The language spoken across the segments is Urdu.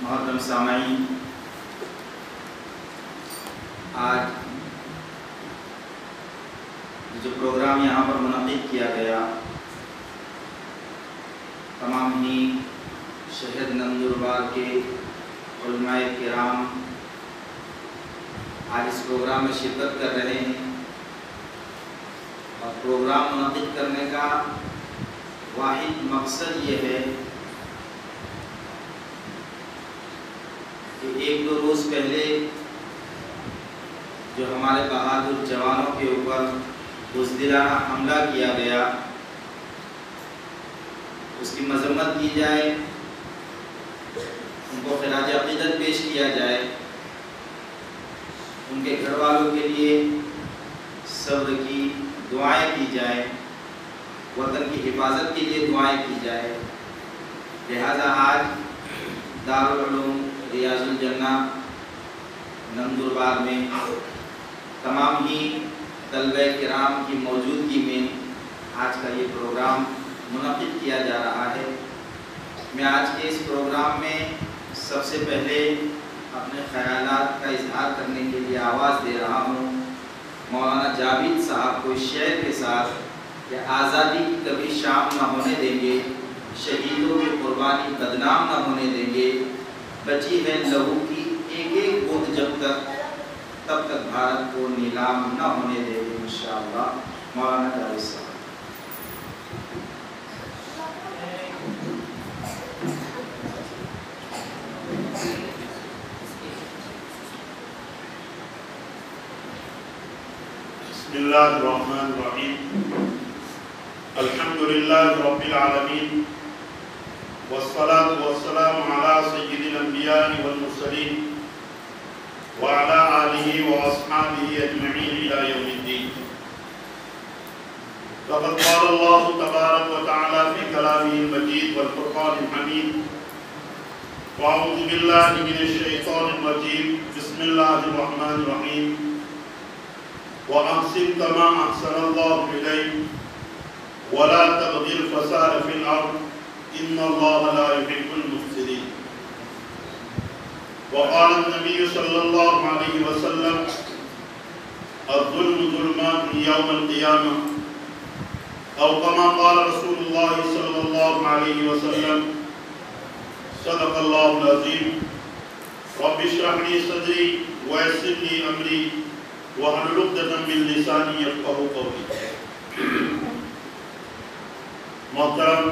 محترم سامعین، آج جو پروگرام یہاں پر منعقد کیا گیا، تمام ہی شہر نندربار کے علماء کرام آج اس پروگرام میں شرکت کر رہے ہیں، اور پروگرام منعقد کرنے کا واحد مقصد یہ ہے کہ ایک دو روز پہلے جو ہمارے بہادر جوانوں کے اوپر بزدلانہ حملہ کیا گیا، اس کی مذمت کی جائے، ان کو خراج عقیدت پیش کیا جائے، ان کے گھر والوں کے لیے صبر کی دعائیں کی جائے، وطن کی حفاظت کے لیے دعائیں کی جائے۔ لہذا آج دارالعلوم ریاض الجنہ نندربار میں تمام ہی طلبہ کرام کی موجودگی میں آج کا یہ پروگرام منعقد کیا جا رہا ہے۔ میں آج کے اس پروگرام میں سب سے پہلے اپنے خیالات کا اظہار کرنے کے لیے آواز دے رہا ہوں مولانا جاوید صاحب کو اس شعر کے ساتھ کہ آزادی کی کبھی شام نہ ہونے دیں گے، شہیدوں کی قربانی بدنام نہ ہونے دیں گے، بچی ہے لہو کی ایک ایک بوند جب تک، تب تک بھارت کو نیلام نہ ہونے دیں گے انشاءاللہ۔ مولانا جاوید صاحب۔ بسم اللہ الرحمن الرحیم، الحمدللہ رب العالمین، والصلاة والسلام علی سید الانبیاء والمرسلین وعلی آلہ واصحابہ اجمعین الی یوم الدین۔ فقد قال اللہ تبارک و تعالی فی کلامہ المجید والفرقان الحمید، واعوذ باللہ من الشیطان الرجیم، بسم اللہ الرحمن الرحیم، وَأَحْسِنْ كَمَا أَحْسَنَ اللَّهُ إِلَيْكَ وَلَا تَبْغِ الْفَسَادَ فِي الْأَرْضِ إِنَّ اللَّهَ لَا يُحِبُّ الْمُفْسِدِينَ۔ وقال النبي صلى الله عليه وسلم الظلم ظلمات يوم القيامة، أو كما قال رسول الله صلى الله عليه وسلم صدق الله العظيم۔ رب اشرح لي صدري ويسر لي أمري وَحَلُّ عُقْدَةً مِّن لِّسَانِي يَفْقَهُوا قَوْلِي۔ محترم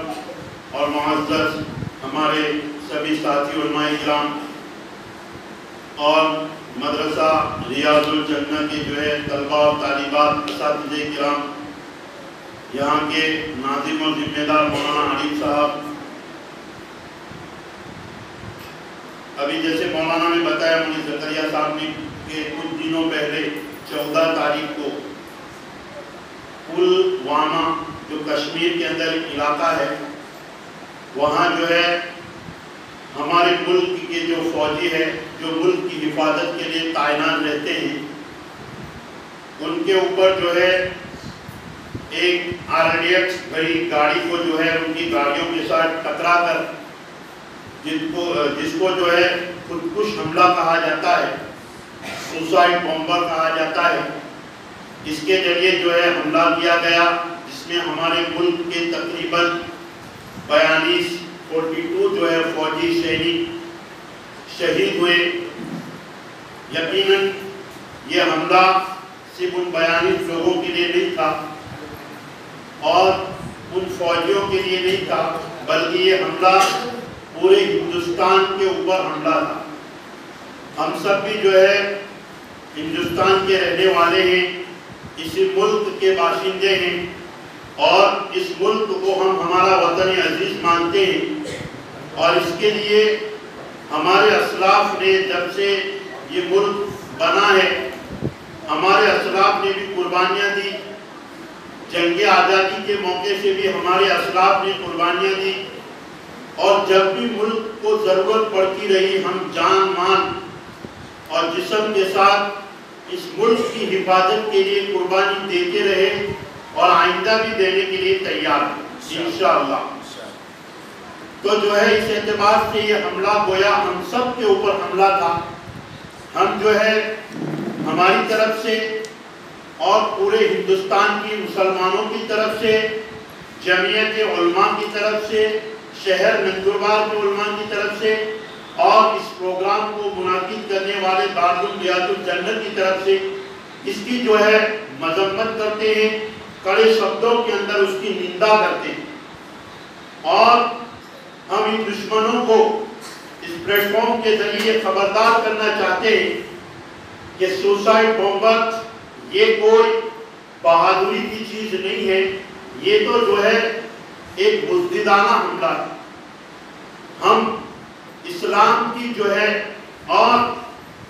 اور معزز ہمارے سبھی ساتھی علماء کرام اور مدرسہ ریاض الجنہ کے جو ہے طلباء اور طالبات اساتذہ کرام، یہاں کے ناظم و ذمہ دار مولانا علی صاحب، ابھی جیسے مولانا نے بتایا مجھے زکریا صاحب نے کہ کچھ دنوں پہلے 14 تاریخ کو پلوامہ جو کشمیر کے اندر علاقہ ہے، وہاں جو ہے ہمارے ملک کے جو فوجی ہے جو ملک کی حفاظت کے لیے تعینات رہتے ہیں، ان کے اوپر جو ہے ایک RDX بھری گاڑی کو جو ہے ان کی گاڑیوں کے ساتھ ٹکرا کر جس کو جو ہے خودکش حملہ کہا جاتا ہے، سوسائڈ بمبر کہا جاتا ہے، اس کے ذریعے جو ہے حملہ کیا گیا، جس میں ہمارے ملک کے تقریباً 42 جو ہے فوجی سینک شہید ہوئے۔ یقیناً یہ حملہ صرف ان 42 لوگوں کے لیے نہیں تھا اور ان فوجیوں کے لیے نہیں تھا، بلکہ یہ حملہ پورے ہندوستان کے اوپر حملہ تھا۔ ہم سب بھی جو ہے ہندوستان کے رہنے والے ہیں، اسی ملک کے باشندے ہیں، اور اس ملک کو ہم ہمارا وطن عزیز مانتے ہیں، اور اس کے لیے ہمارے اسلاف نے جب سے یہ ملک بنا ہے، ہمارے اسلاف نے بھی قربانیاں دی، جنگ آزادی کے موقع سے بھی ہمارے اسلاف نے قربانیاں دی، اور جب بھی ملک کو ضرورت پڑتی رہی ہم جان مان اور جسم کے ساتھ اس ملک کی حفاظت کے لیے قربانی دیتے رہے، اور آئندہ بھی دینے کے لیے تیار ہیں انشاءاللہ۔ تو جو ہے اس اعتبار سے یہ حملہ گویا ہم سب کے اوپر حملہ تھا، ہم جو ہے ہماری طرف سے اور پورے ہندوستان کی مسلمانوں کی طرف سے، جمعیت علماء کی طرف سے، شہر نندربار کے علماء کی طرف سے، اور اس پروگرام کو منعقد کرنے والے دارالعلوم ریاض الجنت کی طرف سے اس کی جو ہے مذمت کرتے ہیں، کڑے شبدوں کے اندر اس کی نندا کرتے ہیں، اور ہم ان دشمنوں کو اس پلیٹ فارم کے ذریعے خبردار کرنا چاہتے ہیں کہ سوسائڈ بمبر یہ کوئی بہادری کی چیز نہیں ہے، یہ تو جو ہے ایک بزدلانہ حملہ ہے۔ ہم اسلام کی جو ہے اور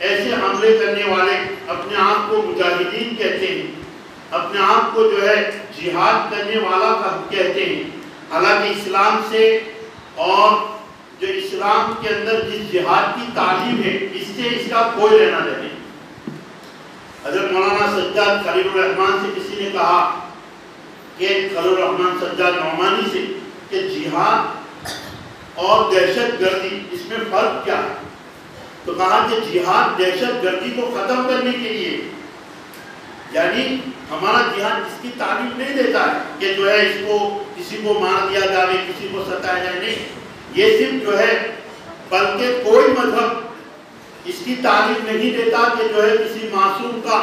ایسے حملے کرنے والے اپنے آپ کو مجاہدین کہتے ہیں، اپنے آپ کو جو ہے جہاد کرنے والا کہتے ہیں، حالانکہ اسلام سے اور جو اسلام کے اندر جس جہاد کی تعلیم ہے اس سے اس کا کوئی لینا دینا نہیں۔ حضرت مولانا سجاد خلیل الرحمن سے کسی نے کہا کہ خلیل الرحمن سجاد نعمانی سے کہ جہاد اور دہشت گردی اس میں فرق کیا ہے؟ تو کہا کہ جہاد دہشت گردی کو ختم کرنے کے لیے، یعنی ہمارا جہاد اس کی تعلیم نہیں دیتا ہے کہ جو ہے اس کو کسی کو مار دیا جائے، کسی کو ستایا جائے، نہیں، یہ صرف جو ہے بلکہ کوئی مذہب اس کی تعلیم نہیں دیتا کہ جو ہے کسی معصوم کا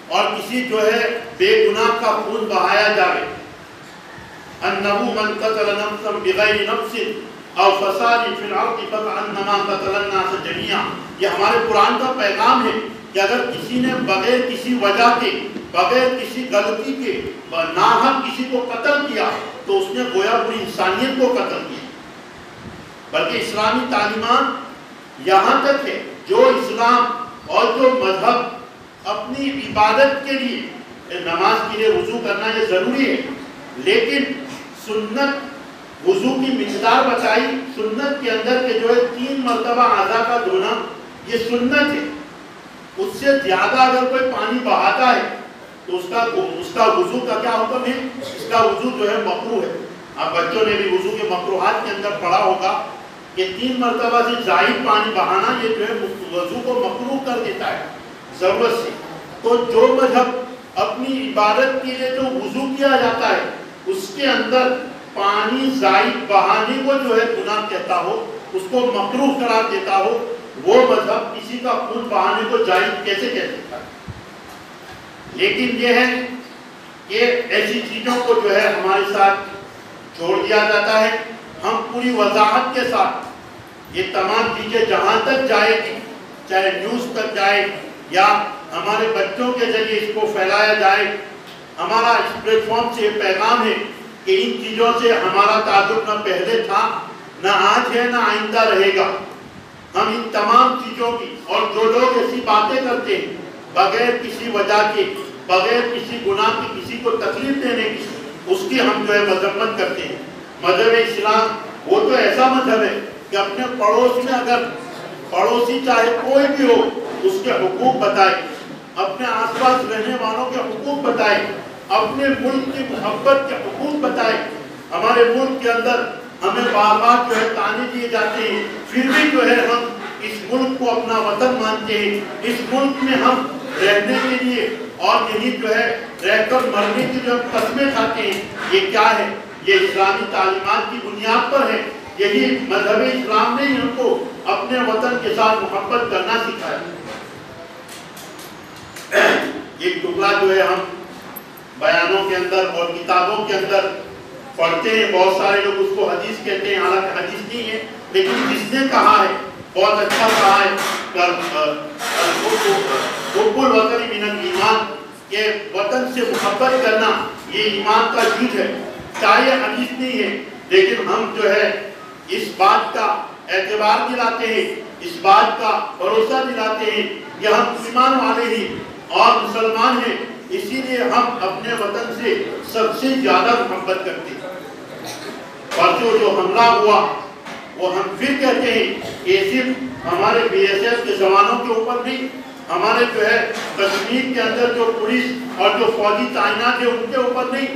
اور کسی جو ہے بے گناہ کا خون بہایا جائے۔ انہو من قتل نفسا بغیر نفس او فساد فی الارض فکأنما قتل الناس جميعا، یہ ہمارے قرآن کا پیغام ہے کہ اگر کسی نے بغیر کسی وجہ کے، بغیر کسی غلطی کے ناحق کسی کو قتل کیا تو اس نے گویا پوری انسانیت کو قتل کیا۔ بلکہ اسلامی تعلیمات یہاں تک ہے، جو اسلام اور جو مذہب اپنی عبادت کے لیے، نماز کے لیے وضو کرنا یہ ضروری ہے، لیکن سنت وضو کی مقدار بتائی سنت کے اندر کہ جو ہے 3 مرتبہ اعضاء کا دھونا یہ سنت ہے، اس سے زیادہ اگر کوئی پانی بہاتا ہے تو اس کا وضو کا کیا حکم ہے؟ اس کا وضو جو ہے مکروہ ہے۔ آپ بچوں نے بھی وضو کے مکروہات کے اندر پڑھا ہوگا کہ 3 مرتبہ سے زائد پانی بہانا یہ جو ہے وضو کو مکروہ کر دیتا ہے ضرورت سے۔ تو جو مذہب اپنی عبادت کے لیے جو وضو کیا جاتا ہے اس کے اندر پانی زائد بہانے کو جو ہے گناہ کہتا ہو، اس کو مکروہ قرار دیتا ہو، وہ مذہب کسی کا خون بہانے کو جائز کیسے کہہ سکتا ہے؟ لیکن یہ ہے کہ ایسی چیزوں کو جو ہے ہمارے ساتھ چھوڑ دیا جاتا ہے۔ ہم پوری وضاحت کے ساتھ یہ تمام چیزیں جہاں تک جائے گی، چاہے نیوز تک جائے یا ہمارے بچوں کے ذریعے اس کو پھیلایا جائے، ہمارا اس پلیٹ فارم سے یہ پیغام ہے کہ ان چیزوں سے ہمارا تعلق نہ پہلے تھا، نہ آج ہے، نہ آئندہ رہے گا۔ ہم ان تمام چیزوں کی، اور جو لوگ ایسی باتیں کرتے ہیں بغیر کسی وجہ کے، بغیر کسی گناہ کی کسی کو تکلیف دینے کی، اس کی ہم جو ہے مذمت کرتے ہیں۔ مذہب اسلام وہ تو ایسا مذہب ہے کہ اپنے پڑوس میں اگر پڑوسی چاہے کوئی بھی ہو اس کے حقوق بتائے، اپنے آس پاس رہنے والوں کے حقوق بتائے، اپنے ملک کی محبت کے حقوق بتائے۔ ہمارے ملک کے اندر ہمیں بار بار جو ہے تانے دیے جاتے ہیں، پھر بھی جو ہے ہم اس ملک کو اپنا وطن مانتے ہیں، اس ملک میں ہم رہنے کے لیے اور یہی جو ہے رہ کر مرنے کی جو قسمیں کھاتے ہیں۔ یہ کیا ہے؟ یہ اسلامی تعلیمات کی بنیاد پر ہے۔ یہی مذہب اسلام نے ہم کو اپنے وطن کے ساتھ محبت کرنا سکھایا۔ ایک ٹکڑا جو ہے ہم بیانوں کے اندر اور کتابوں کے اندر پڑھتے ہیں، بہت سارے لوگ اس کو حدیث کہتے ہیں، حالانکہ حدیث نہیں ہے، لیکن جس نے کہا ہے بہت اچھا کہا ہے، حب الوطن من الایمان، کہ وطن سے محبت کرنا یہ ایمان کا جز ہے۔ چاہے حدیث نہیں ہے لیکن ہم جو ہے اس بات کا اعتبار دلاتے ہیں، اس بات کا بھروسہ دلاتے ہیں کہ ہم ایمان والے ہی اور مسلمان ہیں، اسی لیے ہم اپنے وطن سے سب سے زیادہ محبت کرتے ہیں۔ پرسوں جو حملہ ہوا وہ ہم پھر کہتے ہیں کہ صرف ہمارے بی ایس ایف کے جوانوں کے اوپر نہیں، ہمارے جو ہے کشمیر کے اندر جو پولیس اور جو فوجی تعینات ہیں ان کے اوپر نہیں،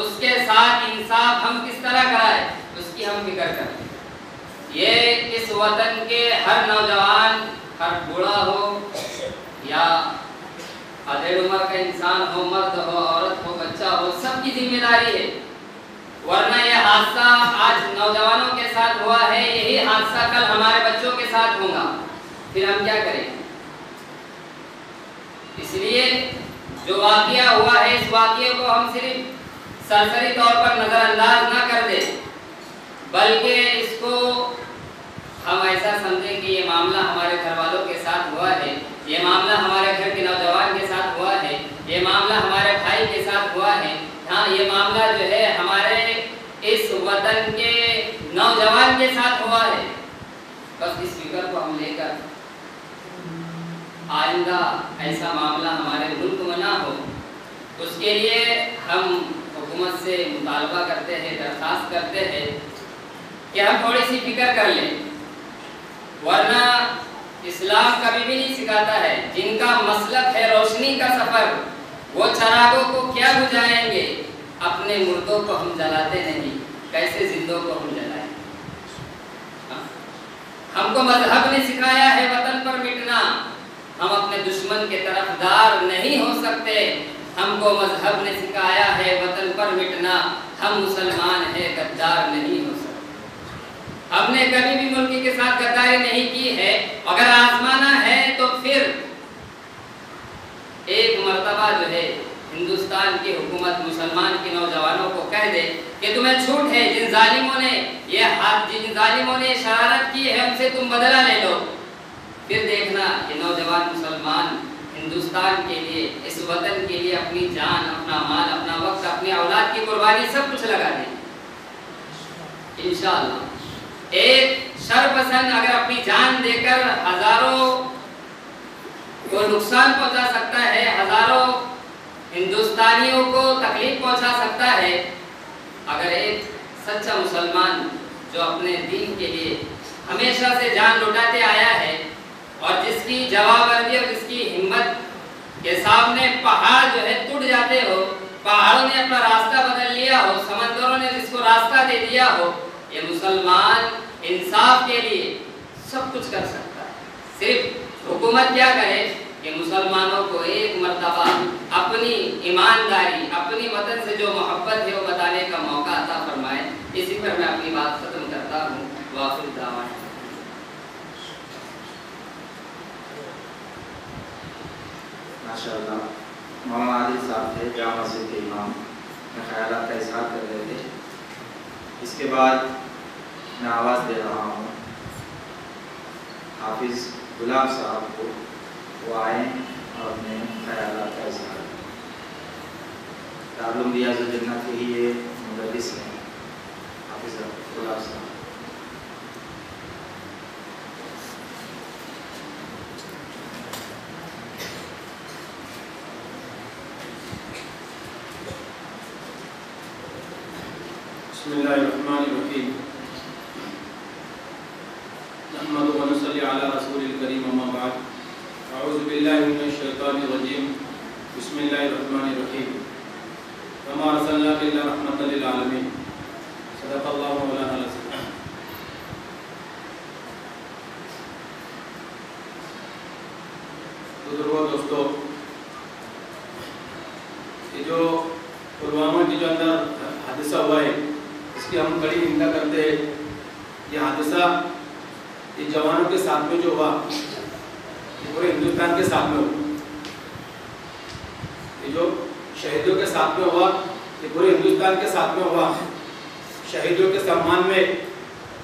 اس کے ساتھ انصاف ہم کس طرح کرائیں اس کی ہم فکر کریں. یہ اس وطن کے ہر نوجوان، ہر بوڑھا ہو یا ادھیڑ عمر کا انسان ہو، مرد ہو، عورت ہو، بچہ ہو، سب کی ذمہ داری ہے. ورنہ یہ حادثہ آج نوجوانوں کے ساتھ ہوا ہے، یہی حادثہ کل ہمارے بچوں کے ساتھ ہوگا، پھر ہم کیا کریں؟ اس لیے جو واقعہ ہوا ہے اس واقعے کو ہم صرف سرسری طور پر نظر انداز نہ کر دیں، بلکہ اس کو ہم ایسا سمجھیں کہ یہ معاملہ ہمارے گھر والوں کے ساتھ ہوا ہے، یہ معاملہ ہمارے گھر کے نوجوان کے ساتھ ہوا ہے، یہ معاملہ ہمارے بھائی کے ساتھ ہوا ہے، ہاں یہ معاملہ جو ہے ہمارے اس وطن کے نوجوان کے ساتھ ہوا ہے. بس اس فکر کو ہم لے کر آئندہ ایسا معاملہ ہمارے ملک میں نہ ہو، اس کے لیے ہم حکومت سے مطالبہ کرتے ہیں، درخواست کرتے ہیں کہ ہم تھوڑی سی فکر کر لیں. ورنہ اسلام کبھی بھی نہیں سکھاتا ہے جن کا مسلک ہے روشنی کا سفر وہ چراغوں کو کیا بجھائیں گے، اپنے مردوں کو ہم جلاتے نہیں، کیسے زندوں کو ہم جلائیں. ہم کو مذہب نے سکھایا ہے وطن پر مٹنا، ہم اپنے دشمن کے طرفدار نہیں ہو سکتے. ہم کو مذہب نے سکھایا ہے وطن پر مٹنا، ہم مسلمان ہیں غدار نہیں ہو سکتے. ہم نے کبھی بھی ملک کے ساتھ غداری نہیں کی ہے، اگر آزمانا ہے تو پھر ایک مرتبہ جو ہے ہندوستان کی حکومت مسلمان کے نوجوانوں کو کہہ دے کہ تمہیں چھوٹ ہے، جن ظالموں نے شرارت کی ہے ان سے تم بدلہ لے لو. پھر دیکھنا یہ نوجوان مسلمان ہندوستان کے لیے، اس وطن کے لیے اپنی جان، اپنا مال، اپنا وقت، اپنی اولاد کی قربانی سب کچھ لگا دیں انشاءاللہ. ایک شرپسند اگر اپنی جان دے کر ہزاروں کو نقصان پہنچا سکتا ہے، ہزاروں ہندوستانیوں کو تکلیف پہنچا سکتا ہے، اگر ایک سچا مسلمان جو اپنے دین کے لیے ہمیشہ سے جان لٹاتے آیا ہے اور جس کی جوابدہی اور جس کی ہمت کے سامنے پہاڑ جو ہے ٹوٹ جاتے ہو، پہاڑوں نے اپنا راستہ بدل لیا ہو، سمندروں نے جس کو راستہ دے دیا ہو، یہ مسلمان انصاف کے لیے سب کچھ کر سکتا ہے. صرف حکومت کیا کرے کہ مسلمانوں کو ایک مرتبہ اپنی ایمانداری، اپنی وطن سے جو محبت ہے وہ بتانے کا موقع عطا فرمائے. اسی پر میں اپنی بات ختم کرتا ہوں. وآخر دعوانا ماشاءاللہ. مولانا عادل صاحب تھے جامع مسجد کے امام، میں خیالات کا اظہار کر رہے تھے. اس کے بعد میں آواز دے رہا ہوں حافظ گلاب صاحب کو، وہ آئیں اور اپنے خیالات کا اظہار کریں. دارالعلوم ریاض الجنہ کے ہی یہ مدرس ہیں حافظ گلاب صاحب. بسم اللہ الرحمن الرحیم. نحمد و نصلی علی رسول الکریم اما بعد. اعوذ باللہ من الشیطان الرجیم. بسم اللہ الرحمن الرحیم. وما ارسلناک الا رحمۃ للعالمین. صدق اللہ مولانا العظیم. بزرگوں، دوستو، یہ جو پلوامہ کے جو اندر حادثہ ہوا ہے اس کی ہم بڑی نندا کرتے ہیں. یہ حادثہ یہ جوانوں کے ساتھ میں جو ہوا یہ پورے ہندوستان کے ساتھ میں ہوا. یہ جو شہیدوں کے ساتھ میں ہوا یہ پورے ہندوستان کے ساتھ میں ہوا. شہیدوں کے سمان میں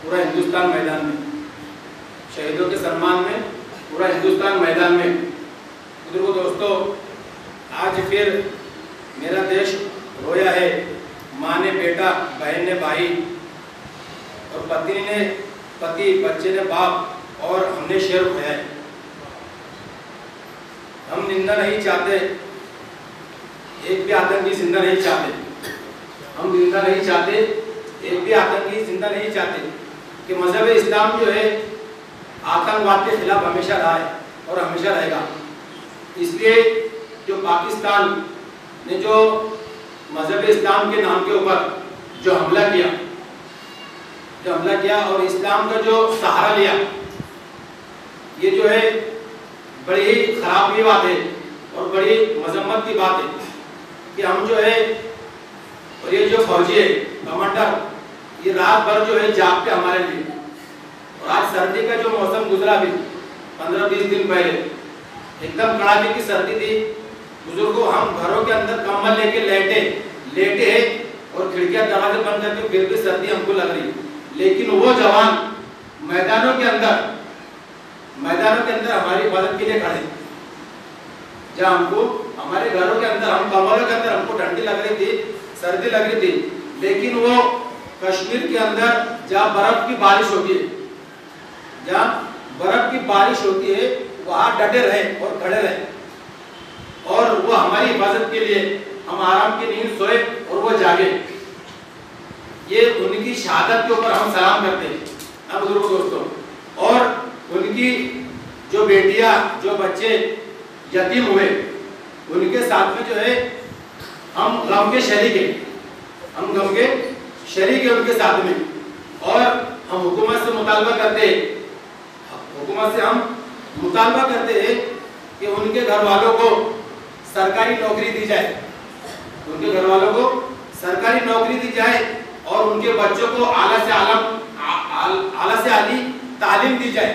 پورا ہندوستان میدان میں، شہیدوں کے سمان میں پورا ہندوستان میدان میں. بزرگوں، دوستو، آج پھر میرا دیش رویا ہے. ماں نے بیٹا، بہن نے بھائی، اور پتنی نے پتی، بچے نے باپ، اور ہم نے شیر کھویا ہے. ہم نندا نہیں چاہتے، ایک بھی آتنکی زندہ نہیں چاہتے. ہم نندا نہیں چاہتے، ایک بھی آتنکی زندہ نہیں چاہتے کہ مذہب اسلام جو ہے آتنکواد کے خلاف ہمیشہ رہا ہے اور ہمیشہ رہے گا. اس لیے جو پاکستان نے جو مذہب اسلام کے نام کے اوپر جو حملہ کیا اور اسلام کا جو سہارا لیا، یہ جو ہے بڑی ہی خراب بات ہے اور بڑی مذمت کی بات ہے کہ ہم جو ہے اور یہ جو فوجی ہے کمانڈر، یہ رات بھر جو ہے جاگتے ہمارے لیے. اور آج سردی کا جو موسم گزرا بھی 15-20 دن پہلے ایک دم کڑاکے کی سردی تھی، بزرگوں ہم گھروں کے اندر کمبل لے کے لیٹے ہیں اور کھڑکیاں دروازے بند کر کے پھر بھی سردی ہم کو لگ رہی، لیکن وہ جوان میدانوں کے اندر ہماری حفاظت کے لیے کھڑے. جہاں ہم کو ہمارے گھروں کے اندر ہم کمبلوں کے اندر ہم کو ٹھنڈی لگ رہی تھی، سردی لگ رہی تھی، لیکن وہ کشمیر کے اندر جہاں برف کی بارش ہوتی ہے وہاں ڈٹے رہے اور کھڑے رہے اور وہ ہماری حفاظت کے لیے ہم آرام کی نیند سوئے اور وہ جاگے. یہ ان کی شہادت کے اوپر ہم سلام کرتے ہیں بزرگوں دوستوں. اور ان کی جو بیٹیاں جو بچے یتیم ہوئے ان کے ساتھ میں جو ہے ہم غم کے شریک ہیں ان کے ساتھ میں. اور ہم حکومت سے مطالبہ کرتے ہیں کہ ان کے گھر والوں کو سرکاری نوکری دی جائے اور ان کے بچوں کو اعلیٰ سے اعلی تعلیم دی جائے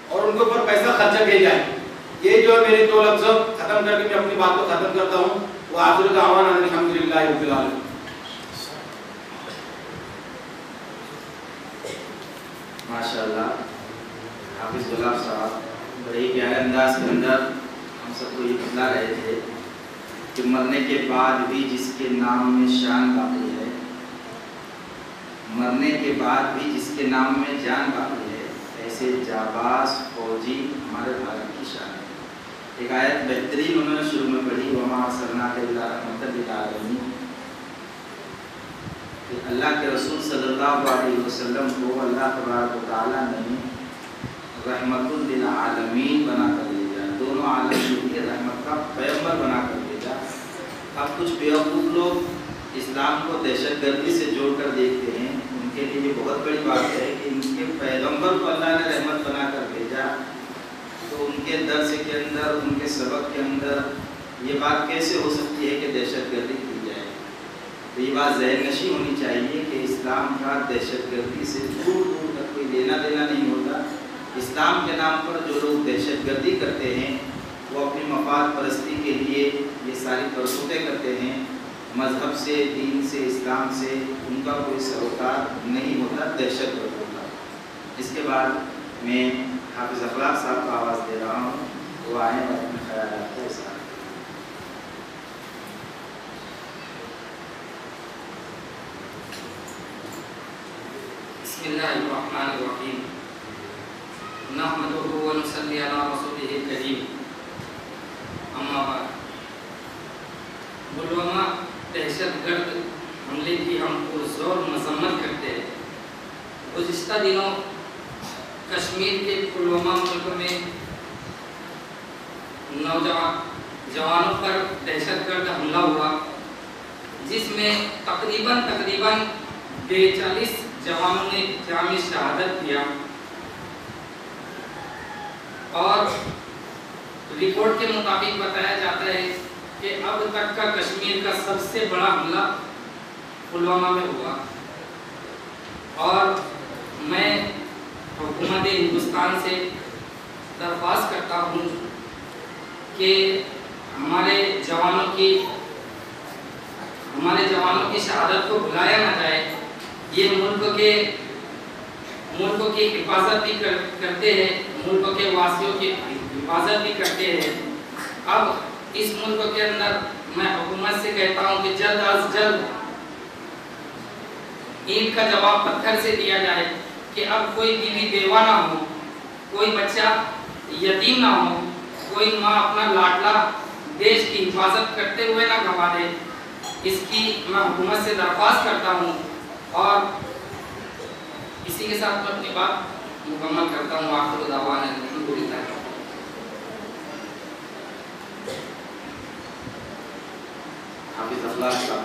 اور ان کے اوپر پیسہ خرچہ کیا جائے. یہ جو میرے 2 لفظ ختم کر کے میں اپنی بات کو ختم کرتا ہوں. وہ آخر دعوانا الحمدللہ رب العالمین. ماشاءاللہ حافظ گلاب صاحب بڑے ہی پیارے انداز کے اندر ہم سب کو یہ بتلا رہے تھے کہ مرنے کے بعد بھی جس کے نام میں شان باقی ہے، جان باقی ہے، ایسے جاباز فوجی ہمارے بھارت کی شان ہے. ایک آیت بہترین انہوں نے شروع میں پڑھی، وَمَا أَرْسَلْنَاكَ إِلَّا رَحْمَةً لِلْعَالَمِينَ، کہ اللہ کے رسول صلی اللہ علیہ وسلم کو اللہ تبارک و تعالیٰ نے رحمت للعالمین بنا کر بھیجا، دونوں عالم کے لیے رحمت کا پیغمبر بنا کر بھیجا. اب کچھ بیوقوف لوگ اسلام کو دہشت گردی سے جوڑ کر دیکھتے ہیں، ان کے لیے یہ بہت بڑی بات ہے کہ ان کے پیغمبر کو اللہ نے رحمت بنا کر بھیجا، تو ان کے درس کے اندر، ان کے سبق کے اندر یہ بات کیسے ہو سکتی ہے کہ دہشت گردی کی جائے. تو یہ بات ذہن نشین ہونی چاہیے کہ اسلام کا دہشت گردی سے دور تک کوئی لینا دینا نہیں ہوتا. اسلام کے نام پر جو لوگ دہشت گردی کرتے ہیں وہ اپنی مفاد پرستی کے لیے یہ ساری کرتوتیں کرتے ہیں. مذہب سے، دین سے، اسلام سے ان کا کوئی سروکار نہیں ہوتا، دہشت گرد ہوتا. اس کے بعد میں حافظ اخلاق صاحب کو آواز دے رہا ہوں، وہ آئیں اور اپنے خیالات کو اظہار کریں. بسم اللہ الرحمن الرحیم، نحمدہ و نصلی علی رسولہ الکریم، اما بعد. پلوامہ دہشت گرد حملے کی ہم پرزور مذمت کرتے ہیں. گزشتہ دنوں کشمیر کے پلوامہ ملک میں نوجوانوں پر دہشت گرد حملہ ہوا، جس میں تقریباً 42 جوانوں نے جام شہادت کیا. اور رپورٹ کے مطابق بتایا جاتا ہے کہ اب تک کا کشمیر کا سب سے بڑا حملہ پلوامہ میں ہوا. اور میں حکومت ہندوستان سے درخواست کرتا ہوں کہ ہمارے جوانوں کی شہادت کو بھلایا نہ جائے. یہ ملک کی حفاظت بھی کرتے ہیں، ملک کے واسیوں کی حفاظت بھی کرتے ہیں. اب اس ملک کے اندر میں حکومت سے کہتا ہوں کہ جلد از جلد اینٹ کا جواب پتھر سے دیا جائے کہ اب کوئی بیوی بیوہ نہ ہو، کوئی بچہ یتیم نہ ہو، کوئی ماں اپنا لاڈلا دیش کی حفاظت کرتے ہوئے نہ گنوا دے. اس کی میں حکومت سے درخواست کرتا ہوں اور اسی کے ساتھ میں اپنی بات مکمل کرتا ہوں. آخر دعوانا الحمدللہ. حافظ اخلاق صاحب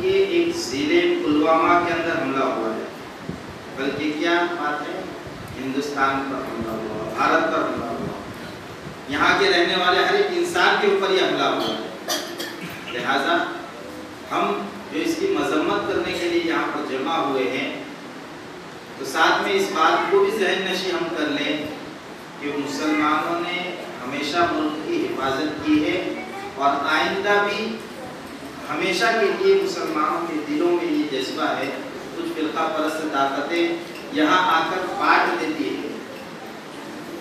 کے ایک ضلع پلوامہ کے اندر حملہ ہوا ہے، بلکہ کیا بات ہے، ہندوستان پر حملہ ہوا، بھارت پر حملہ ہوا، یہاں کے رہنے والے ہر ایک انسان کے اوپر یہ حملہ ہوا ہے۔ لہٰذا ہم جو اس کی مذمت کرنے کے لیے یہاں پر جمع ہوئے ہیں، تو ساتھ میں اس بات کو بھی ذہن نشی ہم کر لیں کہ مسلمانوں نے ہمیشہ ملک کی حفاظت کی ہے اور آئندہ بھی ہمیشہ کے لیے مسلمانوں کے دلوں میں یہ جذبہ ہے۔ کچھ فرقہ پرست طاقتیں یہاں آ کر بانٹ دیتی ہے،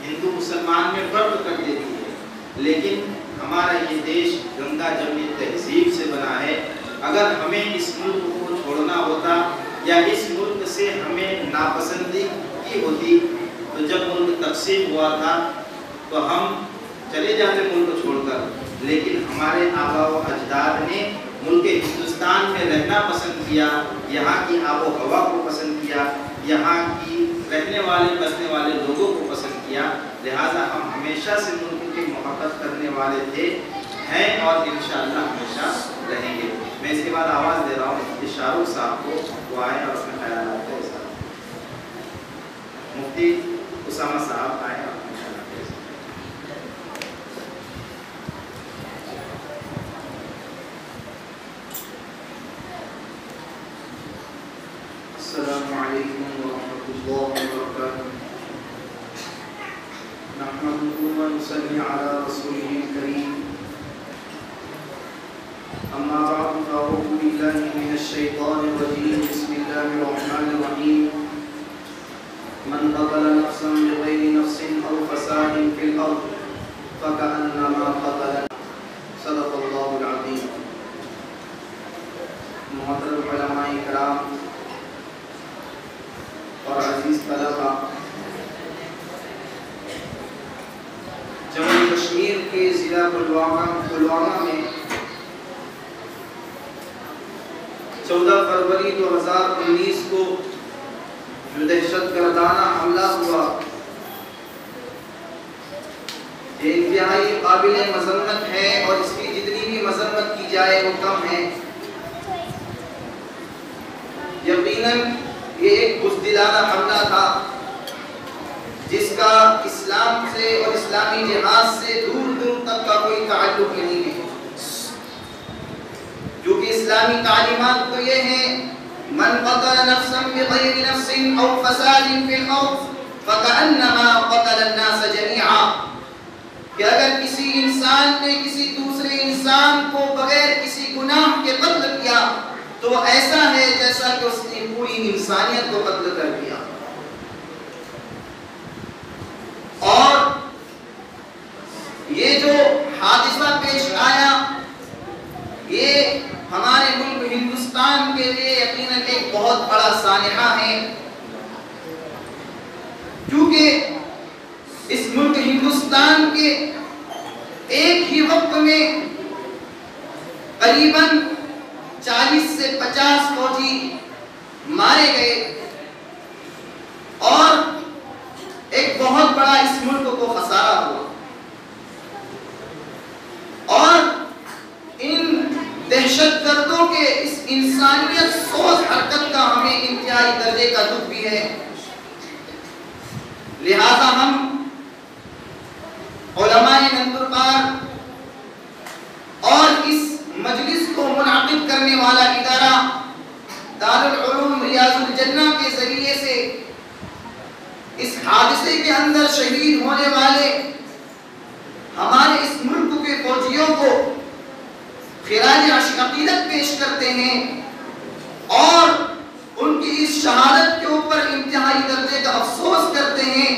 ہندو مسلمان میں فرق کر دیتی ہے، لیکن ہمارا یہ دیش گنگا جمنی تہذیب سے بنا ہے۔ اگر ہمیں اس ملک کو چھوڑنا ہوتا یا اس ملک سے ہمیں ناپسندی ہوتی تو جب ملک تقسیم ہوا تھا تو ہم چلے جاتے ملک چھوڑ کر، لیکن ہمارے آبا و اجداد نے ملک ہندوستان میں رہنا پسند کیا، یہاں کی آب و ہوا کو پسند کیا، یہاں کی رہنے والے بسنے والے لوگوں کو پسند کیا، لہٰذا ہم ہمیشہ سے ملک کی محبت کرنے والے تھے، ہیں اور انشاءاللہ ہمیشہ رہیں گے۔ میں اس کے بعد آواز دے رہا ہوں شاہ رخ صاحب کو، وہ آئے اور اپنے خیالات کا اظہار۔ مفتی اسامہ صاحب آئے اور اپنے خیالات کا اظہار۔ السلام علیکم ورحمۃ اللہ وبرکاتہ۔ نحمده ونصلي على رسوله الكريم، أما بعد فأعوذ بالله من الشيطان الرجيم، بسم الله الرحمن الرحيم۔ من قتل نفسا بغير نفس أو فساد في الأرض فكأنما قتل، صدق الله العظيم۔ محترم علماء کرام اور عزیز طلباء، جموں کشمیر کے ضلع پلوامہ میں 14 فروری 2019 کو جو دہشت گردانہ حملہ ہوا، یہ انتہائی قابل مذمت ہے اور اس کی جتنی بھی مذمت کی جائے وہ کم ہے۔ یقیناً یہ ایک بزدلانہ حملہ تھا جس کا اسلام سے اور اسلامی جہاد سے دور دور تک کا کوئی تعلق نہیں ہے، کیونکہ اسلامی تعلیمات تو یہ ہیں من قتل نفسا بغیر نفس او فساد فی الارض فکأنما قتل الناس جميعا، کہ اگر کسی انسان نے کسی دوسرے انسان کو بغیر کسی گناہ کے قتل کیا تو وہ ایسا ہے جیسا کہ اس نے پوری انسانیت کو قتل کر دیا۔ اور یہ جو حادثہ پیش آیا یہ ہمارے ملک ہندوستان کے لیے یقیناً ایک بہت بڑا سانحہ ہے، کیونکہ اس ملک ہندوستان کے ایک ہی وقت میں قریباً 40 سے 50 فوجی مارے گئے اور ایک بہت بڑا اس ملک کو خسارہ ہوا، اور ان دہشت گردوں کے اس انسانیت سوز حرکت کا ہمیں انتہائی درجے کا دکھ بھی ہے۔ لہذا ہم علماء نندربار اور اس مجلس کو منعقد کرنے والا ادارہ دارالعلوم ریاض الجنہ کے ذریعے سے اس حادثے کے اندر شہید ہونے والے ہمارے اس ملک کے فوجیوں کو خراج عقیدت پیش کرتے ہیں اور ان کی اس شہادت کے اوپر انتہائی درجے کا افسوس کرتے ہیں،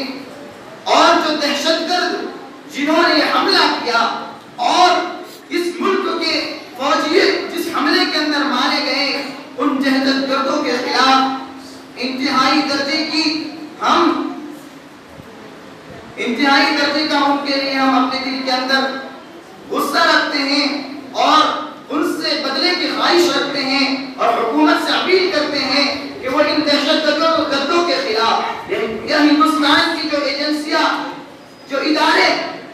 اور جو دہشت گرد جنہوں نے حملہ کیا اور اس ملک کے فوجی جس حملے کے اندر مارے گئے ان دہشت گردوں کے خلاف انتہائی درجے کا ان کے لیے ہم اپنے دل کے اندر غصہ رکھتے ہیں اور ان سے بدلے کی خواہش رکھتے ہیں اور حکومت سے اپیل کرتے ہیں کہ وہ ان دہشت گردوں کے خلاف یا ہندوستان کی جو ایجنسیاں جو ادارے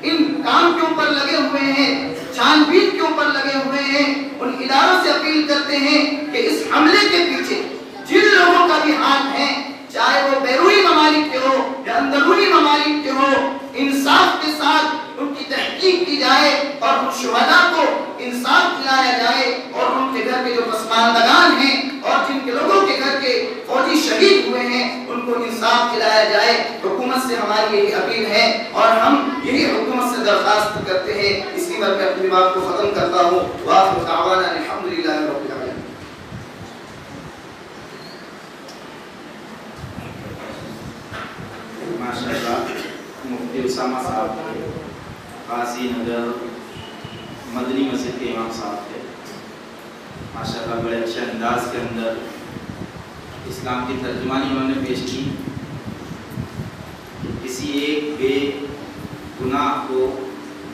ان کام کے اوپر لگے ہوئے ہیں چھان بین کے اوپر لگے ہوئے ہیں، ان اداروں سے اپیل کرتے ہیں کہ اس حملے کے پیچھے جن لوگوں کا بھی ہاتھ ہے، چاہے وہ بیرونی ممالک کے ہو یا اندرونی ممالک کے ہو، انصاف کے ساتھ ان کی تحقیق کی جائے اور ان شہداء کو انصاف دلایا جائے، اور ان کے گھر کے جو پسماندگان ہیں اور جن کے لوگوں کے گھر کے فوجی شہید ہوئے ہیں ان کو انصاف دلایا جائے۔ حکومت سے ہماری یہی اپیل ہے اور ہم یہی حکومت سے درخواست کرتے ہیں۔ اس کی بات میں اپنی بات کو ختم کرتا ہوں۔ وآخر دعوانا الحمدللہ رب العالمین۔ ماشاءاللہ مفتی اسامہ صاحب تھے، قاضی نگر مدنی مسجد کے امام صاحب تھے، ماشاءاللہ بڑے اچھے انداز کے اندر اسلام کی ترجمانی انہوں نے پیش کی۔ کسی ایک بے گناہ کو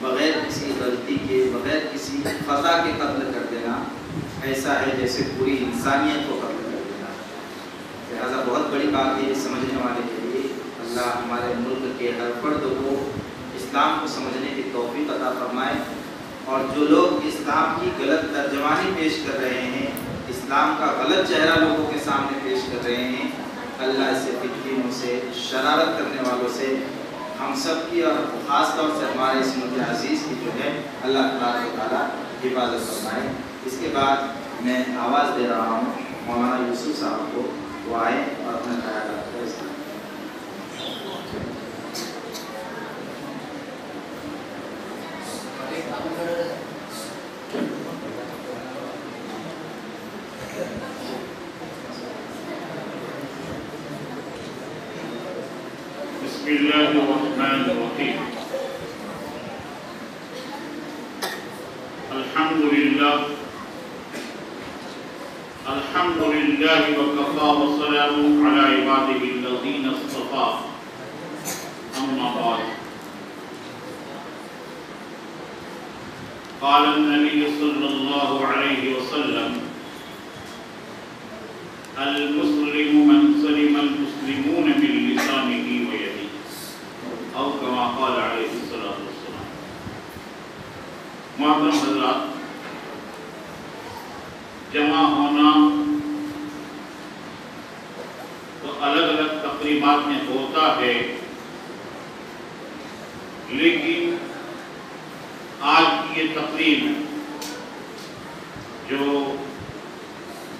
بغیر کسی غلطی کے، بغیر کسی خطا کے قتل کر دینا ایسا ہے جیسے پوری انسانیت کو قتل کر دینا۔ لہٰذا بہت بڑی بات ہے سمجھنے والے کے لیے۔ اللہ ہمارے ملک کے ہر فرد کو اسلام کو سمجھنے کی توفیق عطا فرمائے، اور جو لوگ اسلام کی غلط ترجمانی پیش کر رہے ہیں، اسلام کا غلط چہرہ لوگوں کے سامنے پیش کر رہے ہیں، اللہ اس سے فکرینوں سے، شرارت کرنے والوں سے ہم سب کی اور خاص طور سے ہمارے اس ملک عزیز کی جو ہے اللہ تعالیٰ حفاظت فرمائے۔ اس کے بعد میں آواز دے رہا ہوں مولانا یوسف صاحب کو، وہ آئے اور اپنا خیالات کو اس بسم اللہ الرحمن الرحیم۔ الحمدللہ وکفی وسلام علی عبادہ الذین اصطفی، اما بعد۔ قال النبی صلی اللہ علیہ وسلم المسلم من سلم المسلمون من لسانه ویدہ، او کما قال علیہ الصلوۃ والسلام۔ محترم حضرات، جمع ہونا تو الگ الگ تقریبات میں ہوتا ہے، لیکن آج کی یہ تقریب جو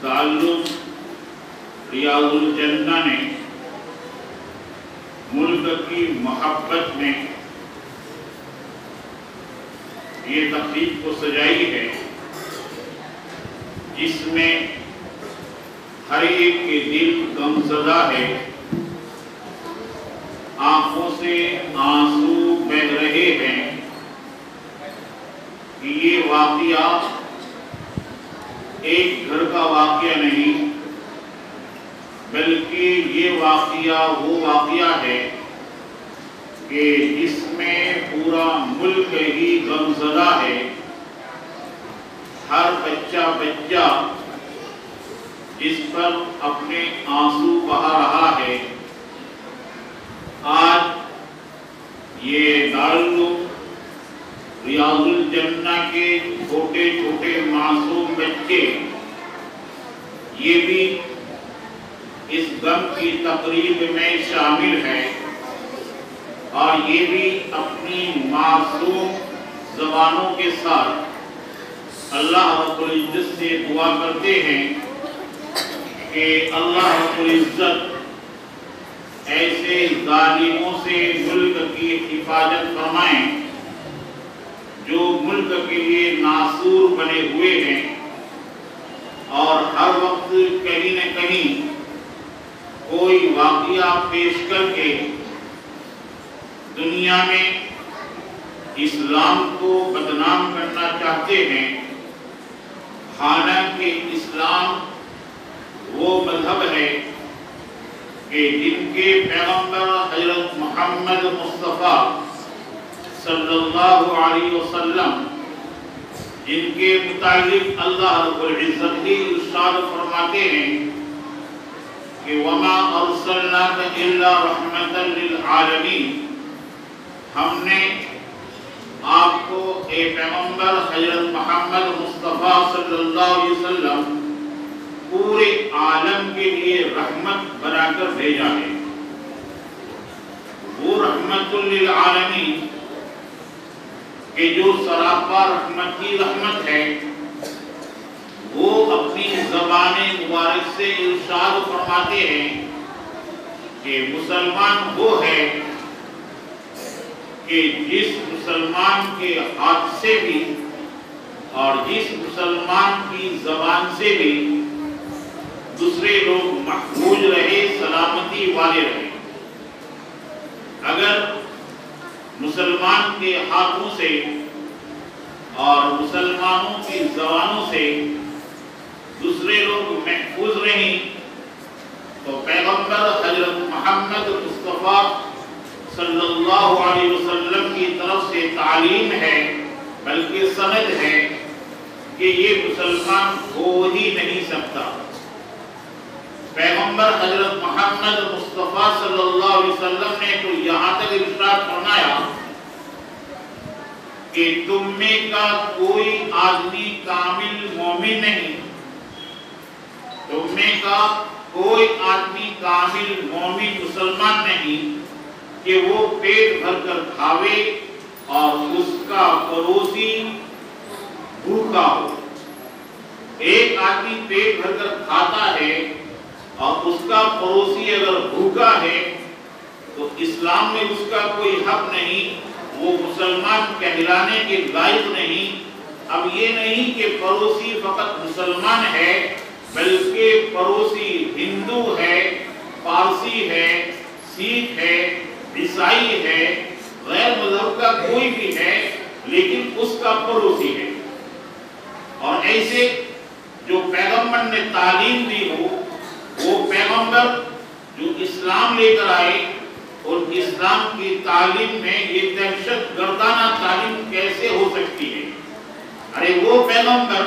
تعلق ریاض الجنہ نے ملک کی محبت میں یہ تقریب کو سجائی ہے، جس میں ہر ایک کے دل غمزدہ ہے، آنکھوں سے آنسو بہہ رہے ہیں کہ یہ واقعہ ایک گھر کا واقعہ نہیں، بلکہ یہ واقعہ وہ واقعہ ہے کہ جس میں پورا ملک ہی غمزدہ ہے، ہر بچہ جس پر اپنے آنسو بہا رہا ہے۔ آج یہ دارالعلوم ریاض الجنہ کے چھوٹے چھوٹے معصوم بچے یہ بھی اس غم کی تقریب میں شامل ہے، اور یہ بھی اپنی معصوم زبانوں کے ساتھ اللہ رب العزت سے دعا کرتے ہیں کہ اللہ رب العزت ایسے ظالموں سے ملک کی حفاظت فرمائیں جو ملک کے لیے ناصور بنے ہوئے ہیں، اور ہر وقت کہیں نہ کہیں کوئی واقعہ پیش کر کے دنیا میں اسلام کو بدنام کرنا چاہتے ہیں، حالانکہ اسلام وہ مذہب ہے کہ جن کے پیغمبر حضرت محمد مصطفیٰ صلی اللہ علیہ وسلم، جن کے متعلق اللہ رب العزت ہی ارشاد فرماتے ہیں کہ وَمَا أَرْسَلْنَاكَ إِلَّا رَحْمَةً لِلْعَالَمِينَ، ہم نے آپ کو اے پیغمبر حضرت محمد مصطفیٰ صلی اللہ علیہ وسلم پورے عالم کے لیے رحمت بنا کر بھیجا ہے۔ وہ رحمت للعالمین کہ جو سراپا رحمت کی رحمت ہے، وہ اپنی زبان مبارک سے ارشاد فرماتے ہیں کہ مسلمان وہ ہے کہ جس مسلمان کے ہاتھ سے بھی اور جس مسلمان کی زبان سے بھی دوسرے لوگ محفوظ رہے، سلامتی والے رہے۔ اگر مسلمان کے ہاتھوں سے اور مسلمانوں کی زبانوں سے دوسرے لوگ محفوظ رہیں تو پیغمبر حضرت محمد مصطفیٰ صلی اللہ علیہ وسلم کی طرف سے تعلیم ہے، بلکہ سند ہے کہ یہ مسلمان ہو ہی نہیں سکتا۔ پیغمبر حضرت محمد مصطفیٰ صلی اللہ علیہ وسلم نے تو یہاں تک ارشاد فرمایا کہ تم میں کا کوئی آدمی کامل مومن نہیں، تم میں کا کوئی آدمی کامل مومن مسلمان نہیں کہ وہ پیٹ بھر کر کھاوے اور اس کا پڑوسی بھوکا ہو۔ ایک آدمی پیٹ بھر کر کھاتا ہے اور اس کا پڑوسی اگر بھوکا ہے تو اسلام میں اس کا کوئی حق نہیں، وہ مسلمان کہلانے کے لائق نہیں۔ اب یہ نہیں کہ پڑوسی فقط مسلمان ہے، بلکہ پڑوسی ہندو ہے، پارسی ہے، سکھ ہے، عیسائی ہے، غیر مذہب کا کوئی بھی ہے، لیکن اس کا پڑوسی ہے۔ اور ایسے جو پیغمبر نے تعلیم دی ہو، وہ پیغمبر جو اسلام لے کر آئے، اور اسلام کی تعلیم میں یہ دہشت گردانہ تعلیم کیسے ہو سکتی ہے؟ ارے وہ پیغمبر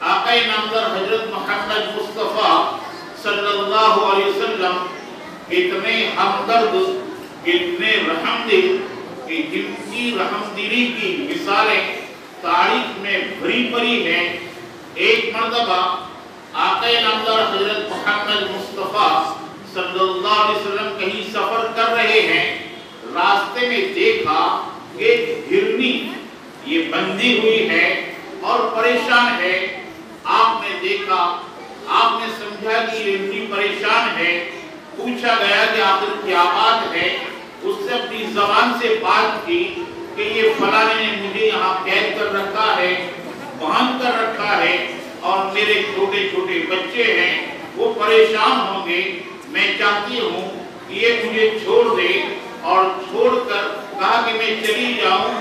آقا نامور حضرت محمد مصطفیٰ صلی اللہ علیہ وسلم اتنے ہمدرد، اتنے رحم دل کہ جن کی رحم دلی کی مثالیں تاریخ میں بھری پڑی ہیں۔ ایک مرتبہ آقا نامور حضرت محمد مصطفیٰ صلی اللہ علیہ وسلم کہیں سفر کر رہے ہیں، راستے میں دیکھا کہ ہرنی یہ بندھی ہوئی ہے اور پریشان ہے۔ آپ نے دیکھا، آپ نے سمجھا کہ یہ ہرنی پریشان ہے، پوچھا گیا کہ آخر کیا بات ہے؟ اس سے اپنی زبان سے بات کی کہ یہ فلاں نے مجھے یہاں قید کر رکھا ہے، باندھ کر رکھا ہے، اور میرے چھوٹے چھوٹے بچے ہیں، وہ پریشان ہوں گے، میں چاہتی ہوں کہ یہ مجھے چھوڑ دے۔ اور چھوڑ کر کہا کہ میں چلی جاؤں،